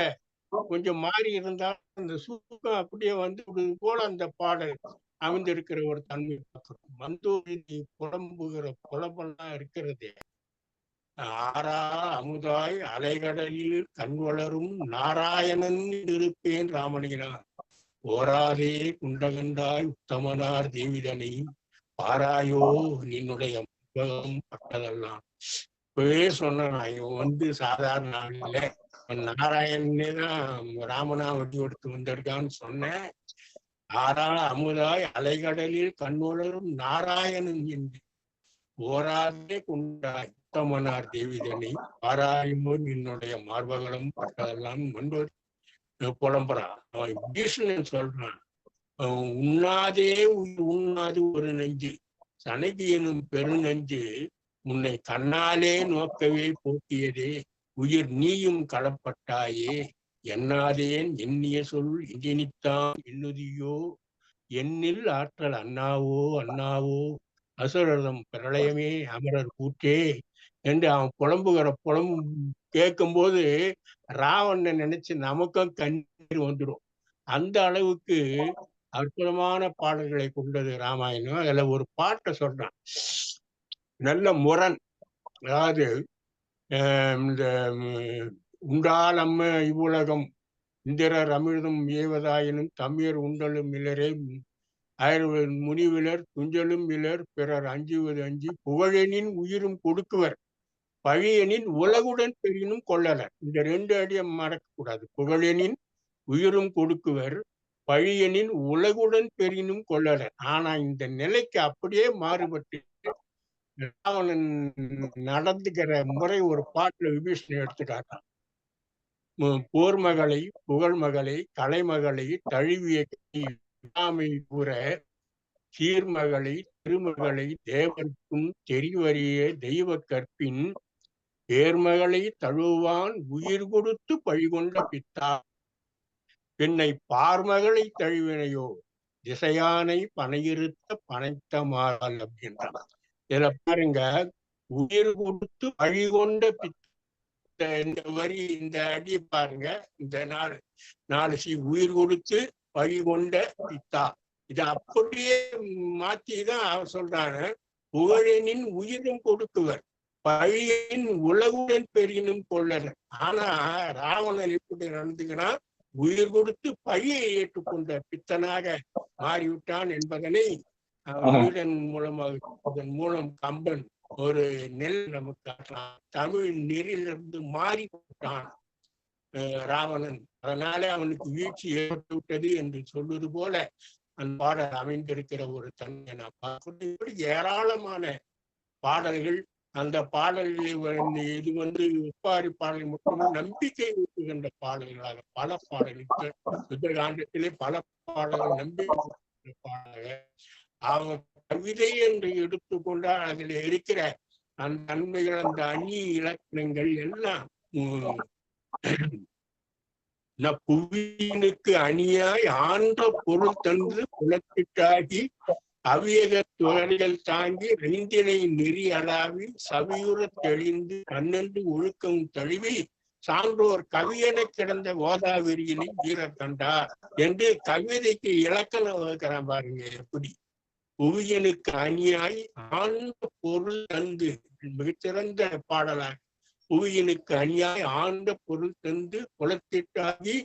கொஞ்சம் மாறி இருந்தாலும் அந்த சுருக்கம் அப்படியே விடுது போல அந்த பாடல் அமைந்திருக்கிற ஒரு தன்மை பார்க்கிறோம். மந்தூரி புலம்புகிற புலம்பெல்லாம் இருக்கிறதே, ஆரா அமுதாய் அலைகடலில் கண் வளரும் நாராயணன் இருப்பேன் ராமனினான் ஓராதே குண்டகண்டாய் உத்தமனார் தேவிதனை பாராயோ நின்னுடைய முகம் பட்டதெல்லாம். இப்பவே சொன்னான், இவன் சாதாரண ஆள் இல்லை, நாராயணனே தான் ராமனா வடி கொடுத்து வந்திருக்கான்னு சொன்னேன். ஆரா அமுதாய் அலைகடலில் கண்ணுளரும் நாராயணன் என்று ஓராதே குண்டாய் உத்தமனார் தேவிதனை பாராயுமோ என்னுடைய மார்பகலம் பட்டதெல்லாம் முன்பு புலம்புறான். அவன் பீஷ்ணன் சொல்றான், உண்ணாதே உண்ணாது ஒரு நெஞ்சு சனகி எனும் பெருநெஞ்சு உன்னை கண்ணாலே நோக்கவே போக்கியதே உயிர் நீயும் களப்பட்டாயே எண்ணாதேன் எண்ணிய சொல் எண்ணித்தான் எண்ணுதியோ எண்ணில் ஆற்றல் அண்ணாவோ அண்ணாவோ அசுரதம் பிரளயமே அமரர் கூற்றே என்று அவன் புலம்பு கேட்கும்போது ராவணனை நினைச்சு நமக்கும் கண்ணீர் வந்துடும். அந்த அளவுக்கு அற்புதமான பாடல்களை கொண்டது ராமாயணம். அதுல ஒரு பாட்டை சொல்றான், நல்ல முரண். அதாவது இந்த உண்டாலம்ம இவ்வுலகம் இந்திரர் அமிழ்தும் ஏவதாயினும் தம்மியர் உண்டலும் இலரே அயர்வர் முனிவிலர் துஞ்சலும் இலர் பிறர் அஞ்சுவது அஞ்சி புகழெனின் உயிரும் கொடுக்குவர் பழியெனின் உலகுடன் பெரினும் கொள்ளலர். இந்த 2 அடியை மறக்கக்கூடாது. புகழெனின் உயிரும் கொடுக்குவர் பழியெனின் உலகுடன் பெரினும் கொள்ளலர். ஆனா இந்த நிலைக்கு அப்படியே மாறுபட்டு ராவணன் நடந்துக்கிற முறை ஒரு பாட்டுல விபீஷணன் எடுத்து காட்டான். போர்மகளை புகழ்மகளை கலைமகளை தழுவிய கூற சீர்மகளை திருமகளை தேவர்க்கும் தெரிவறிய தெய்வ கற்பின் பேர்மகளை தழுவான் உயிர் கொடுத்து பழிகொண்ட பித்தா பெண்ணை பார்மகளை தழுவினையோ திசையானை பனையிருத்த பனைத்தமாறால் அப்படின்றான். இதுல பாருங்க, உயிர் கொடுத்து பழிகொண்ட பித்த, இந்த வரி, இந்த அடி பாருங்க, இந்த நாலு உயிர் கொடுத்து பழிகொண்ட பித்தா. இதை அப்படியே மாத்திதான் அவர் சொல்றாங்க, புகழெனின் உயிரும் கொடுக்குவர் பழியின் உலகுடன் பெரினும் கொள்ளனர். ஆனா ராவணன் எப்படி நடந்துக்கிறான், உயிர் கொடுத்து பழியை ஏற்றுக்கொண்ட பித்தனாக மாறிவிட்டான் என்பதனை இதன் மூலம் கம்பன் ஒரு நெல் நமக்கு காட்டலாம். தமிழ் நெறியிலிருந்து மாறிவிட்டான் ராவணன். அதனாலே அவனுக்கு வீழ்ச்சி ஏற்பட்டு விட்டது என்று சொல்வது போல அந்த பாடல் அமைந்திருக்கிற ஒரு தன்மை நான் பார்க்கிறேன். இப்படி ஏராளமான பாடல்கள். அந்த பாடல்களில் இது ஒப்பாரி பாடல் மட்டும் நம்பிக்கை ஊட்டுகின்ற பாடல்களாக பல பாடல்கள், யுத்தகாண்டத்திலே பல பாடல்கள் நம்பிக்கை பாடல்கள். அவன் கவிதை என்று எடுத்துக்கொண்டால் அதில் இருக்கிற அந்த நன்மைகள், அந்த அணி இலக்கணங்கள் எல்லாம் புவியினுக்கு அணியாய் ஆன்ற பொருள் தந்து குலத்திற்காகி அவியக துறைகள் தாங்கி ரெந்தினை நெறி அளாவி சவியுற தெளிந்து கண்ணென்று ஒழுக்கம் தழுவி சான்றோர் கவியென கிடந்த கோதாவரியினை வீரர் கண்டார் என்று கவிதைக்கு இலக்கணம் வகுக்கிறான் பாருங்க. எப்படி புவியனுக்கு அணியாய் ஆழ்ந்த பொருள் தந்து, மிகச்சிறந்த பாடலாக புவியனுக்கு அணியாய் ஆழ்ந்த பொருள் தந்து குலத்திற்காகி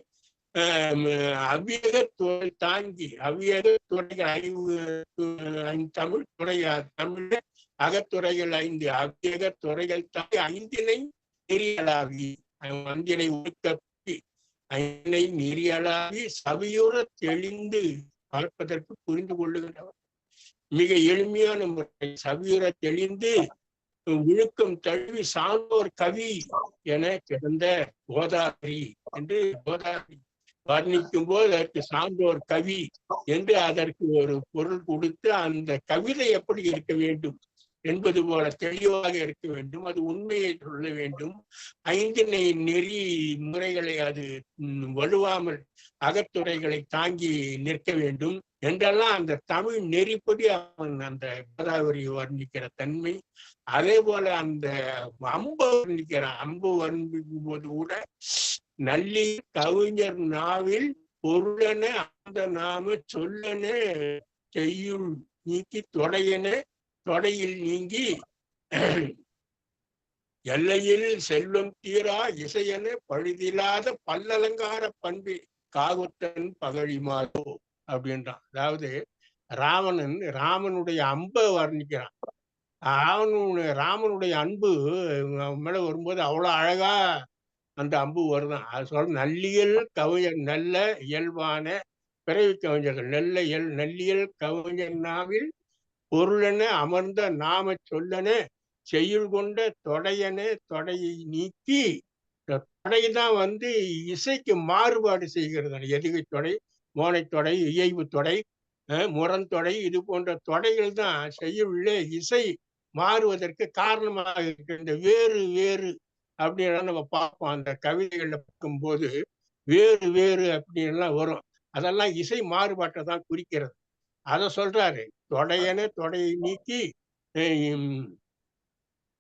அவ்வியக துறை தாங்கி, அவ்வியக துறைகள் தமிழ் துறையா, தமிழ அகத்துறைகள் 5, அவ்வியக துறைகள் தாங்கி 5 நெறியலாவி, 5 ஒழுக்கி 5 நெறியலாவி சவியுற தெளிந்து பார்ப்பதற்கு புரிந்து கொள்ளுகின்றவர். மிக எளிமையான முறை, சவியுற தெளிந்து ஒழுக்கம் தழுவி சான்றோர் கவி என கிடந்த கோதாவரி என்று கோதாவரி வர்ணிக்கும் போது அதற்கு சான்றோர் கவி என்று அதற்கு ஒரு பொருள் கொடுத்து, அந்த கவிதை எப்படி இருக்க வேண்டும் என்பது போல தெளிவாக இருக்க வேண்டும். அது உண்மையை சொல்ல வேண்டும். 5 நெறி முறைகளை அது வலுவாமல் அகத்துறைகளை தாங்கி நிற்க வேண்டும் என்றெல்லாம் அந்த தமிழ் நெறிப்படி அவன் அந்த கோதாவரி வர்ணிக்கிற தன்மை. அதே போல அந்த அம்பு வர்ணிக்கிறான். அம்பு வர்ணிக்கும் போது கூட நல்லி கவிஞர் நாவில் பொருளென அந்த நாம சொல்லென செய்யுள் நீக்கி தொடையென தொடையில் நீங்கி எல்லையில் செல்வம் தீரா இசையென பழுதில்லாத பல்லலங்கார பண்பு காகுத்தன் பகழிமாதோ அப்படின்றான். அதாவது ராமனுடைய அம்பை வர்ணிக்கிறான். ராமனுடைய அன்பு மேல வரும்போது அவ்வளவு அழகா அந்த அம்பு வருதான். அது சொல்ற நல்லியல் கவிஞர், நல்ல இயல்பான பிறவி கவிஞர்கள், நல்லியல் கவிஞர் நாவில் பொருளென அமர்ந்த நாம சொல்லன செய்யுள் கொண்ட தொடையன தொடையை நீக்கி, தொடைதான் இசைக்கு மாறுபாடு செய்கிறது. எதுகை தொடை, மோனைத்தொடை, இயைவு தொடை, முரண்தொடை, இது போன்ற தொடைகள் தான் செய்யுள்ளே இசை மாறுவதற்கு காரணமாக இருக்கின்ற. வேறு வேறு அப்படின்னா நம்ம பார்ப்போம். அந்த கவிதைகள்ல பார்க்கும்போது வேறு வேறு அப்படின்லாம் வரும். அதெல்லாம் இசை மாறுபாட்டை தான் குறிக்கிறது. அதை சொல்றாரு. தொடையன தொடையை நீக்கி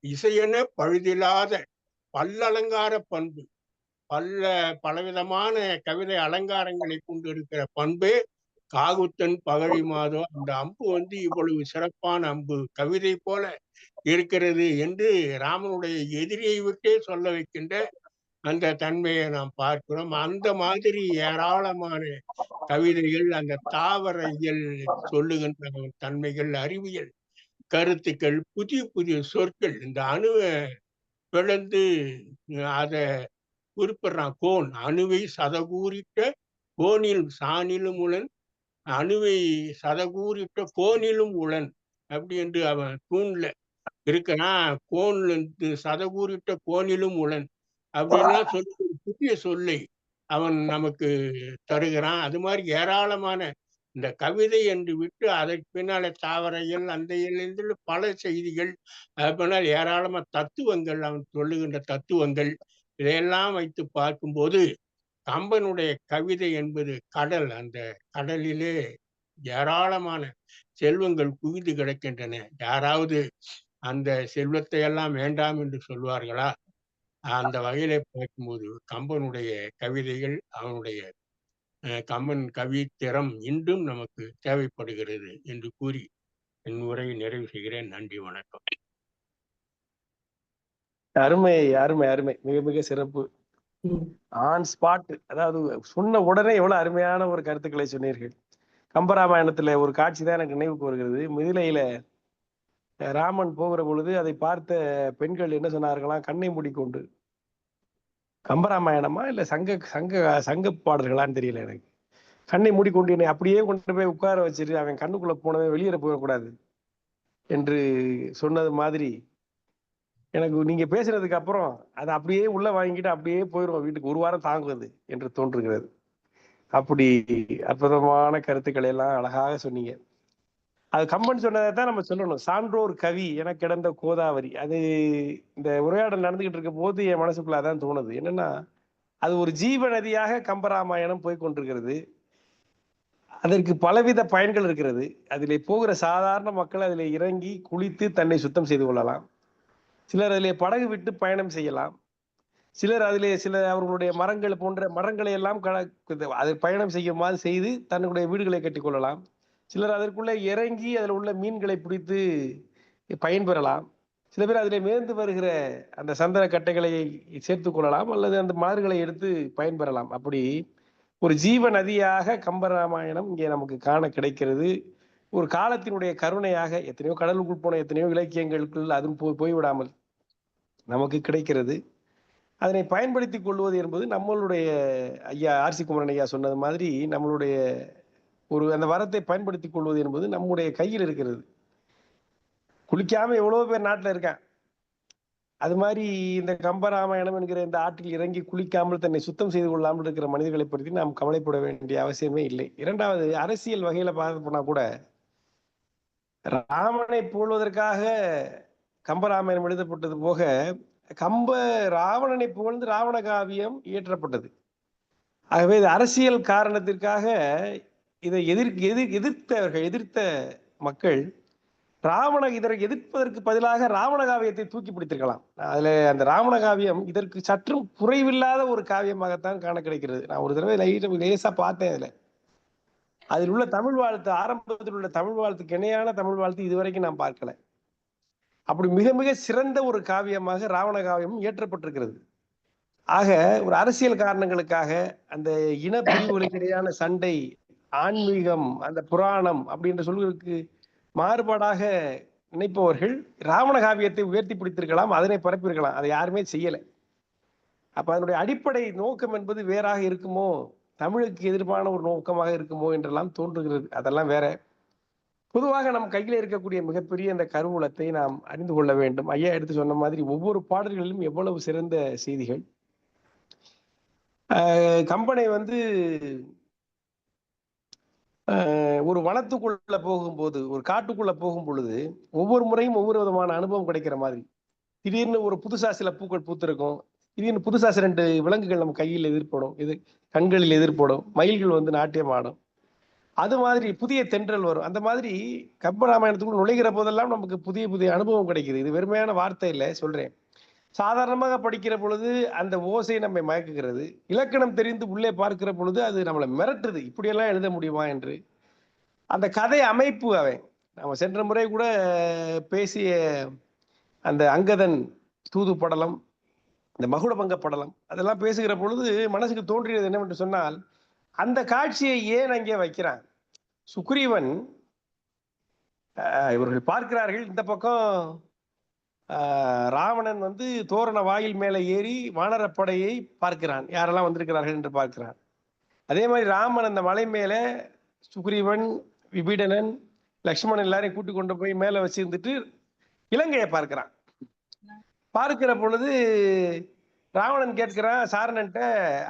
இசையென பழுதில்லாத பல்லலங்கார பண்பு பலவிதமான கவிதை அலங்காரங்களை கொண்டிருக்கிற பண்பே காகுத்தன் பகழி மாதோ. அந்த அம்பு இவ்வளவு சிறப்பான அம்பு, கவிதை போல இருக்கிறது என்று ராமனுடைய எதிரியை விட்டே சொல்ல வைக்கின்ற அந்த தன்மையை நாம் பார்க்கிறோம். அந்த மாதிரி ஏராளமான கவிதைகள், அந்த தாவர இயல் சொல்லுகின்ற தன்மைகள், அறிவியல் கருத்துக்கள், புதிய புதிய சொற்கள், இந்த அணுவை பிளந்து அதை குறிப்பிடுறான். கோன் அணுவை சதகூறிட்ட கோனில் சாணிலும் உளன், அணுவை சதகூறிட்ட கோனிலும் உளன் அப்படி என்று அவன் தூண்ல இருக்கிறான். கோன்ல சதகூறிட்ட கோனிலும் உளன் அப்படின்லாம் சொல்லி ஒரு புதிய சொல்லை அவன் நமக்கு தருகிறான். அது மாதிரி ஏராளமான இந்த கவிதை என்று விட்டு அதற்கு பின்னாலே தாவரையில் அந்த இயல் பல செய்திகள், அது பின்னால் ஏராளமான தத்துவங்கள், அவன் சொல்லுகின்ற தத்துவங்கள், இதையெல்லாம் வைத்து பார்க்கும்போது கம்பனுடைய கவிதை என்பது கடல். அந்த கடலிலே ஏராளமான செல்வங்கள் குவிந்து கிடக்கின்றன. யாராவது அந்த செல்வத்தை எல்லாம் வேண்டாம் என்று சொல்வார்களா? அந்த வகையில பார்க்கும்போது கம்பனுடைய கவிதைகள், அவனுடைய கம்பன் கவித்திறம் இன்றும் நமக்கு தேவைப்படுகிறது என்று கூறி என் உரையை நிறைவு செய்கிறேன். நன்றி, வணக்கம். அருமை அருமை அருமை, மிக மிக சிறப்பு. ஆன் ஸ்பாட், அதாவது சொன்ன உடனே எவ்வளவு அருமையான ஒரு கருத்துக்களை சொன்னீர்கள். கம்பராமாயணத்துல ஒரு காட்சி தான் எனக்கு நினைவுக்கு வருகிறது. மிதிலையில ராமன் போகிற பொழுது அதை பார்த்த பெண்கள் என்ன சொன்னார்களாம்? கண்ணை மூடிக்கொண்டு. கம்பராமாயணமா இல்ல சங்க சங்க சங்க பாடல்களான்னு தெரியல எனக்கு. கண்ணை மூடிக்கொண்டு என்னை அப்படியே கொண்டு போய் உட்கார வச்சுட்டு அவன் கண்ணுக்குள்ள போனவன் வெளியேற போகக்கூடாது என்று சொன்னது மாதிரி எனக்கு நீங்க பேசுறதுக்கு அப்புறம் அதை அப்படியே உள்ள வாங்கிட்டு அப்படியே போயிடுவோம் வீட்டுக்கு, ஒரு வாரம் தாங்குவது என்று தோன்றுகிறது. அப்படி அற்புதமான கருத்துக்களை எல்லாம் அழகாக சொன்னீங்க. அது கம்பன் சொன்னதை தான் நம்ம சொல்லணும். சான்றோர் கவி என கிடந்த கோதாவரி. அது இந்த உரையாடல் நடந்துகிட்டு இருக்க போது என் மனசுக்குள்ள அதான் தோணுது. என்னன்னா, அது ஒரு ஜீவ நதியாக கம்பராமாயணம் போய் கொண்டிருக்கிறது. அதற்கு பலவித பயன்கள் இருக்கிறது. அதிலே போகிற சாதாரண மக்கள் அதிலே இறங்கி குளித்து தன்னை சுத்தம் செய்து கொள்ளலாம். சிலர் அதிலே படகு விட்டு பயணம் செய்யலாம். சிலர் அதிலே அவர்களுடைய மரங்கள் போன்ற மரங்களை எல்லாம் அதை பயணம் செய்யுமாறு செய்து தன்னுடைய வீடுகளை கட்டி கொள்ளலாம். சிலர் அதற்குள்ளே இறங்கி அதில் உள்ள மீன்களை பிடித்து பயன்பெறலாம். சில பேர் அதிலே மேர்ந்து வருகிற அந்த சந்தன கட்டைகளை சேர்த்து கொள்ளலாம், அல்லது அந்த மலர்களை எடுத்து பயன்பெறலாம். அப்படி ஒரு ஜீவ நதியாக கம்பராமாயணம் இங்கே நமக்கு காண கிடைக்கிறது. ஒரு காலத்தினுடைய கருணையாக எத்தனையோ கடலுக்குள் போன எத்தனையோ இலக்கியங்களுக்குள் அதுவும் போய்விடாமல் நமக்கு கிடைக்கிறது. அதனை பயன்படுத்தி கொள்வது என்பது நம்மளுடைய ஐயா ஆர்சி குமரன் ஐயா சொன்னது மாதிரி நம்மளுடைய அந்த வரத்தை பயன்படுத்தி கொள்வது என்பது நம்முடைய கையில் இருக்கிறது. குளிக்காம எவ்வளவு பேர் நாட்டில் இருக்கான். அது மாதிரி இந்த கம்பராமாயணம் என்கிற இந்த ஆற்றில் இறங்கி குளிக்காமல் தன்னை சுத்தம் செய்து கொள்ளாமல் இருக்கிற மனிதர்களை பற்றி நாம் கவலைப்பட வேண்டிய அவசியமே இல்லை. இரண்டாவது, அரசியல் வகையில பார்க்க போனா கூட ராமனை புகழ்வதற்காக கம்பராமாயணம் எழுதப்பட்டது போக ராவணனை புகழ்ந்து ராவண காவியம் இயற்றப்பட்டது. ஆகவே இது அரசியல் காரணத்திற்காக இதை எதிர்த்த மக்கள் இதற்கு எதிர்ப்பதற்கு பதிலாக ராவண காவியத்தை தூக்கி பிடித்திருக்கலாம். அதுல அந்த ராவண காவியம் இதற்கு சற்றும் குறைவில்லாத ஒரு காவியமாகத்தான் காண கிடைக்கிறது. நான் ஒரு தடவை லேசா பார்த்தேன். அதில் உள்ள தமிழ் வாழ்த்து, ஆரம்பத்தில் உள்ள தமிழ் வாழ்த்துக்கு இணையான தமிழ் வாழ்த்து இதுவரைக்கும் நான் பார்க்கல. அப்படி மிக மிக சிறந்த ஒரு காவியமாக ராவண காவியம் இயற்றப்பட்டிருக்கிறது. ஆக ஒரு அரசியல் காரணங்களுக்காக அந்த இன பிரிவுகளுக்கு இடையான சண்டை, ஆன்மீகம், அந்த புராணம் அப்படின்ற சொல்களுக்கு மாறுபாடாக நினைப்பவர்கள் ராவண காவியத்தை உயர்த்தி பிடித்திருக்கலாம், அதனை பரப்பியிருக்கலாம். அதை யாருமே செய்யலை. அப்ப அதனுடைய அடிப்படை நோக்கம் என்பது வேறாக இருக்குமோ, தமிழுக்கு எதிர்ப்பான ஒரு நோக்கமாக இருக்குமோ என்றெல்லாம் தோன்றுகிறது. அதெல்லாம் வேற. பொதுவாக நம் கையில இருக்கக்கூடிய மிகப்பெரிய இந்த கருவூலத்தை நாம் அறிந்து கொள்ள வேண்டும். ஐயா எடுத்து சொன்ன மாதிரி ஒவ்வொரு பாடல்களிலும் எவ்வளவு சிறந்த செய்திகள். கம்பனை ஒரு வனத்துக்குள்ள போகும்போது, ஒரு காட்டுக்குள்ள போகும் பொழுது ஒவ்வொரு முறையும் ஒவ்வொரு விதமான அனுபவம் கிடைக்கிற மாதிரி. திடீர்னு ஒரு புதுசா சில பூக்கள் பூத்திருக்கும், திடீர்னு புதுசா 2 விலங்குகள் நம்ம கையில் எதிர்ப்படும், கண்களில் எதிர்ப்படும், மயில்கள் நாட்டியம் ஆடும். அது மாதிரி புதிய தென்றல் வரும். அந்த மாதிரி கம்பராமாயணத்துக்குள் நுழைகிற போதெல்லாம் நமக்கு புதிய புதிய அனுபவம் கிடைக்குது. இது வெறுமையான வார்த்தை இல்லை, சொல்றேன். சாதாரணமாக படிக்கிற பொழுது அந்த ஓசை நம்மை மயக்குகிறது. இலக்கணம் தெரிந்து உள்ளே பார்க்கிற பொழுது அது நம்மளை மிரட்டுது, இப்படியெல்லாம் எழுத முடியுமா என்று. அந்த கதை அமைப்பு அவன் நம்ம சென்ற முறை கூட பேசிய அந்த அங்கதன் தூது படலம், இந்த மகுடபங்க படலம், அதெல்லாம் பேசுகிற பொழுது மனசுக்கு தோன்றியது என்னவென்று சொன்னால், அந்த காட்சியை ஏன் அங்கே வைக்கிறான்? சுக்ரீவன் இவர்கள் பார்க்கிறார்கள், இந்த பக்கம் ராவணன் வந்து தோரண வாயில் மேலே ஏறி வானரப்படையை பார்க்கிறான், யாரெல்லாம் வந்திருக்கிறார்கள் என்று பார்க்கிறான். அதே மாதிரி ராமன் அந்த மலை மேலே சுக்ரீவன், விபீடனன், லக்ஷ்மணன் எல்லாரையும் கூட்டி கொண்டு போய் மேலே வச்சிருந்துட்டு இலங்கையை பார்க்கிறான். பார்க்கிற பொழுது ராவணன் கேட்கிறான் சாரணன்ட்ட,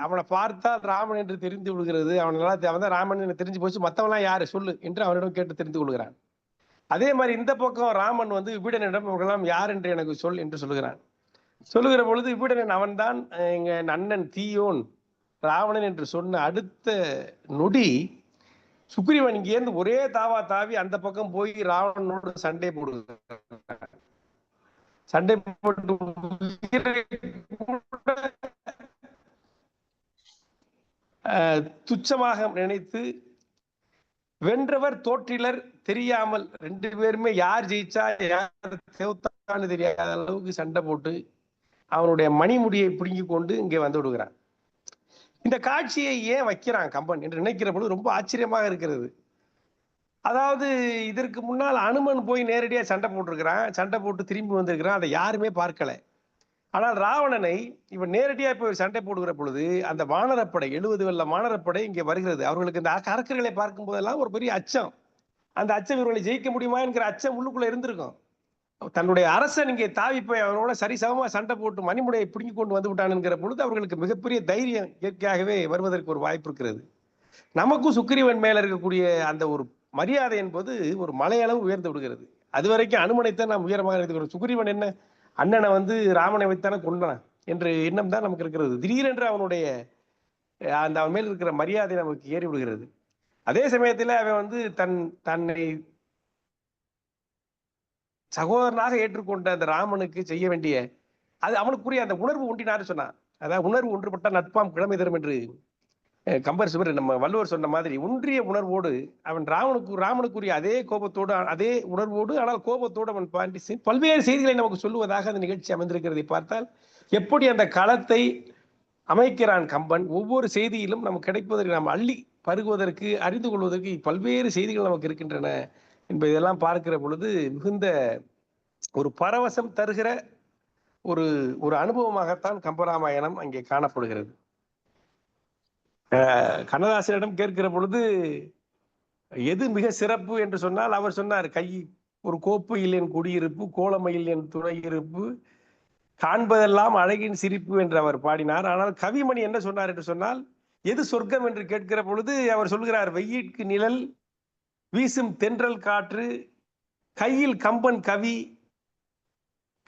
அவனை பார்த்தால் ராமன் என்று தெரிந்து விடுகிறது, அவன் தான் ராமன் என்று தெரிஞ்சு போச்சு, மற்றவெல்லாம் யாரு சொல்லு என்று அவனிடம் கேட்டு தெரிந்து கொள்கிறான். அதே மாதிரி இந்த பக்கம் ராமன் வந்து விபீடனிடம் இவர்களெல்லாம் யார் என்று எனக்கு சொல் என்று சொல்லுகிறான். சொல்லுகிற பொழுது விபீடனன் அவன்தான் எங்க அண்ணன் தீயோன் ராவணன் என்று சொன்ன அடுத்த நொடி சுக்ரீவன் இங்கேருந்து ஒரே தாவா தாவி அந்த பக்கம் போய் ராவணனோடு சண்டை போடுகிறான். சண்டை போட்டு துச்சமாக நினைத்து வென்றவர் தோற்றிலர் தெரியாமல் ரெண்டு பேருமே யார் ஜெயிச்சா யார் தேவத்தான்னு தெரியாத அளவுக்கு சண்டை போட்டு அவனுடைய மணிமுடியை பிடுங்கி கொண்டு இங்கே வந்து விடுகிறான். இந்த காட்சியை ஏன் வைக்கிறான் கம்பன் என்று நினைக்கிற பொழுது ரொம்ப ஆச்சரியமாக இருக்கிறது. அதாவது இதற்கு முன்னால் அனுமன் போய் நேரடியாக சண்டை போட்டிருக்கிறான், சண்டை போட்டு திரும்பி வந்திருக்கிறான், அதை யாருமே பார்க்கல. ஆனால் ராவணனை இவன் நேரடியாக போய் சண்டை போடுகிற பொழுது அந்த வானரப்படை 70 வெள்ள வானரப்படை இங்கே வருகிறது. அவர்களுக்கு இந்த அரக்கர்களை பார்க்கும் போதெல்லாம் ஒரு பெரிய அச்சம், அந்த அச்சம் இவர்களை ஜெயிக்க முடியுமா என்கிற அச்சம் உள்ளுக்குள்ள இருந்திருக்கும். தன்னுடைய அரசன் இங்கே தாவி போய் அவனோட சரிசமமா சண்டை போட்டு மணிமுடையை பிடுங்கி கொண்டு வந்து விட்டான் என்கிற பொழுது அவர்களுக்கு மிகப்பெரிய தைரியம் இயற்கையாகவே வருவதற்கு ஒரு வாய்ப்பு இருக்கிறது. நமக்கும் சுக்ரீவன் மேல இருக்கக்கூடிய அந்த ஒரு மரியாதை என்பது ஒரு மலையளவு உயர்ந்து விடுகிறது. அது வரைக்கும் அனுமனைத்தான் நாம் உயரமாக இருக்கிறோம். சுக்ரீவன் என்ன அண்ணனை வந்து ராமனை வைத்தானே கொண்டான் என்ற எண்ணம் தான் நமக்கு இருக்கிறது. திடீரென்று அவனுடைய அந்த அவன் மேல் இருக்கிற மரியாதை நமக்கு ஏறி விடுகிறது. அதே சமயத்தில் அவன் வந்து தன்னை சகோதரனாக ஏற்றுக்கொண்ட அந்த ராமனுக்கு செய்ய வேண்டிய அது அவனுக்குரிய அந்த உணர்வு ஒன்றினாரு சொன்னான். அதாவது உணர்வு ஒன்றுபட்ட நட்பாம் கிழமை தரும் என்று கம்பர் சுவர் நம்ம வள்ளுவர் சொன்ன மாதிரி ஒன்றிய உணர்வோடு அவன் ராமனுக்குரிய அதே கோபத்தோடு அதே உணர்வோடு ஆனால் கோபத்தோடு அவன் பாண்டி பல்வேறு செய்திகளை நமக்கு சொல்லுவதாக அந்த நிகழ்ச்சி அமைந்திருக்கிறதை பார்த்தால் எப்படி அந்த களத்தை அமைக்கிறான் கம்பன். ஒவ்வொரு செய்தியிலும் நமக்கு கிடைப்பதற்கு நாம் அள்ளி பருகுவதற்கு அறிந்து கொள்வதற்கு பல்வேறு செய்திகள் நமக்கு இருக்கின்றன என்பதெல்லாம் பார்க்கிற பொழுது மிகுந்த ஒரு பரவசம் தருகிற ஒரு அனுபவமாகத்தான் கம்பராமாயணம் அங்கே காணப்படுகிறது. கண்ணதாசனிடம் கேட்கிற பொழுது எது மிக சிறப்பு என்று சொன்னால் அவர் சொன்னார், ஒரு கோப்பையில் என் குடியிருப்பு, கோலமையில் என் துணை இருப்பு, காண்பதெல்லாம் அழகின் சிரிப்பு என்று அவர் பாடினார். ஆனால் கவிமணி என்ன சொன்னார் என்று சொன்னால், எது சொர்க்கம் என்று கேட்கிற பொழுது அவர் சொல்கிறார், வெயிற்கு நிழல், வீசும் தென்றல் காற்று, கையில் கம்பன் கவி,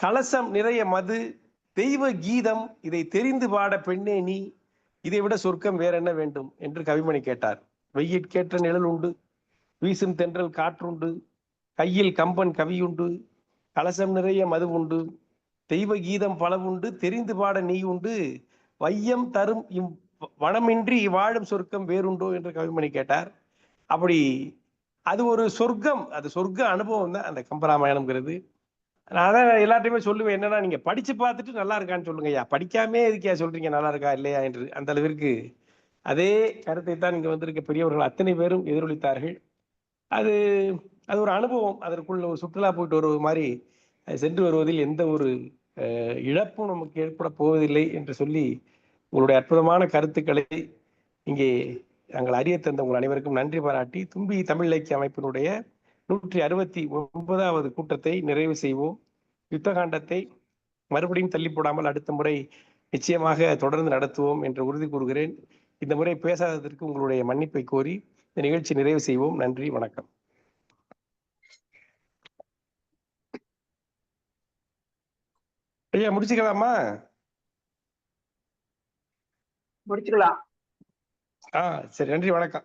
கலசம் நிறைய மது, தெய்வ கீதம், இதை தெரிந்து பாட பெண்ணே நீ, இதை விட சொர்க்கம் வேற என்ன வேண்டும் என்று கவிமணி கேட்டார். வெயிற்கேற்ற நிழல் உண்டு, வீசும் தென்றல் காற்றுண்டு, கையில் கம்பன் கவியுண்டு, கலசம் நிறைய மது உண்டு, தெய்வ கீதம் பலவுண்டு, தெரிந்து பாட நீ உண்டு, வையம் தரும் வனமின்றி வாழும் சொர்க்கம் வேறுண்டோ என்று கவிமணி கேட்டார். அப்படி அது ஒரு சொர்க்கம், அது சொர்க்க அனுபவம் தான் அந்த கம்பராமாயணம்ங்கிறது. நான் தான் எல்லாத்தையுமே சொல்லுவேன், என்னன்னா நீங்க படிச்சு பார்த்துட்டு நல்லா இருக்கான்னு சொல்லுங்க ஐயா, படிக்காமே எதுக்கே சொல்றீங்க நல்லா இருக்கா இல்லையா என்று. அந்த அளவிற்கு அதே கருத்தை தான் இங்க வந்திருக்க பெரியவர்கள் அத்தனை பேரும் எதிரொலித்தார்கள். அது ஒரு அனுபவம். அதற்குள்ள ஒரு சுற்றுலா போயிட்டு வருவது மாதிரி சென்று வருவதில் எந்த ஒரு இழப்பும் நமக்கு ஏற்பட போவதில்லை என்று சொல்லி உங்களுடைய அற்புதமான கருத்துக்களை இங்கே நாங்கள் அறிய தந்த உங்கள் அனைவருக்கும் நன்றி பாராட்டி தும்பி தமிழ் இலக்கிய அமைப்பினுடைய 169வது கூட்டத்தை நிறைவு செய்வோம். யுத்தகாண்டத்தை மறுபடியும் தள்ளி போடாமல் அடுத்த முறை நிச்சயமாக தொடர்ந்து நடத்துவோம் என்று உறுதி கூறுகிறேன். இந்த முறை பேசாததற்கு உங்களுடைய மன்னிப்பை கோரி இந்த நிகழ்ச்சி நிறைவு செய்வோம். நன்றி, வணக்கம். ஐயா முடிச்சுக்கலாமா? முடிச்சுக்கலாம். சரி, நன்றி, வணக்கம்.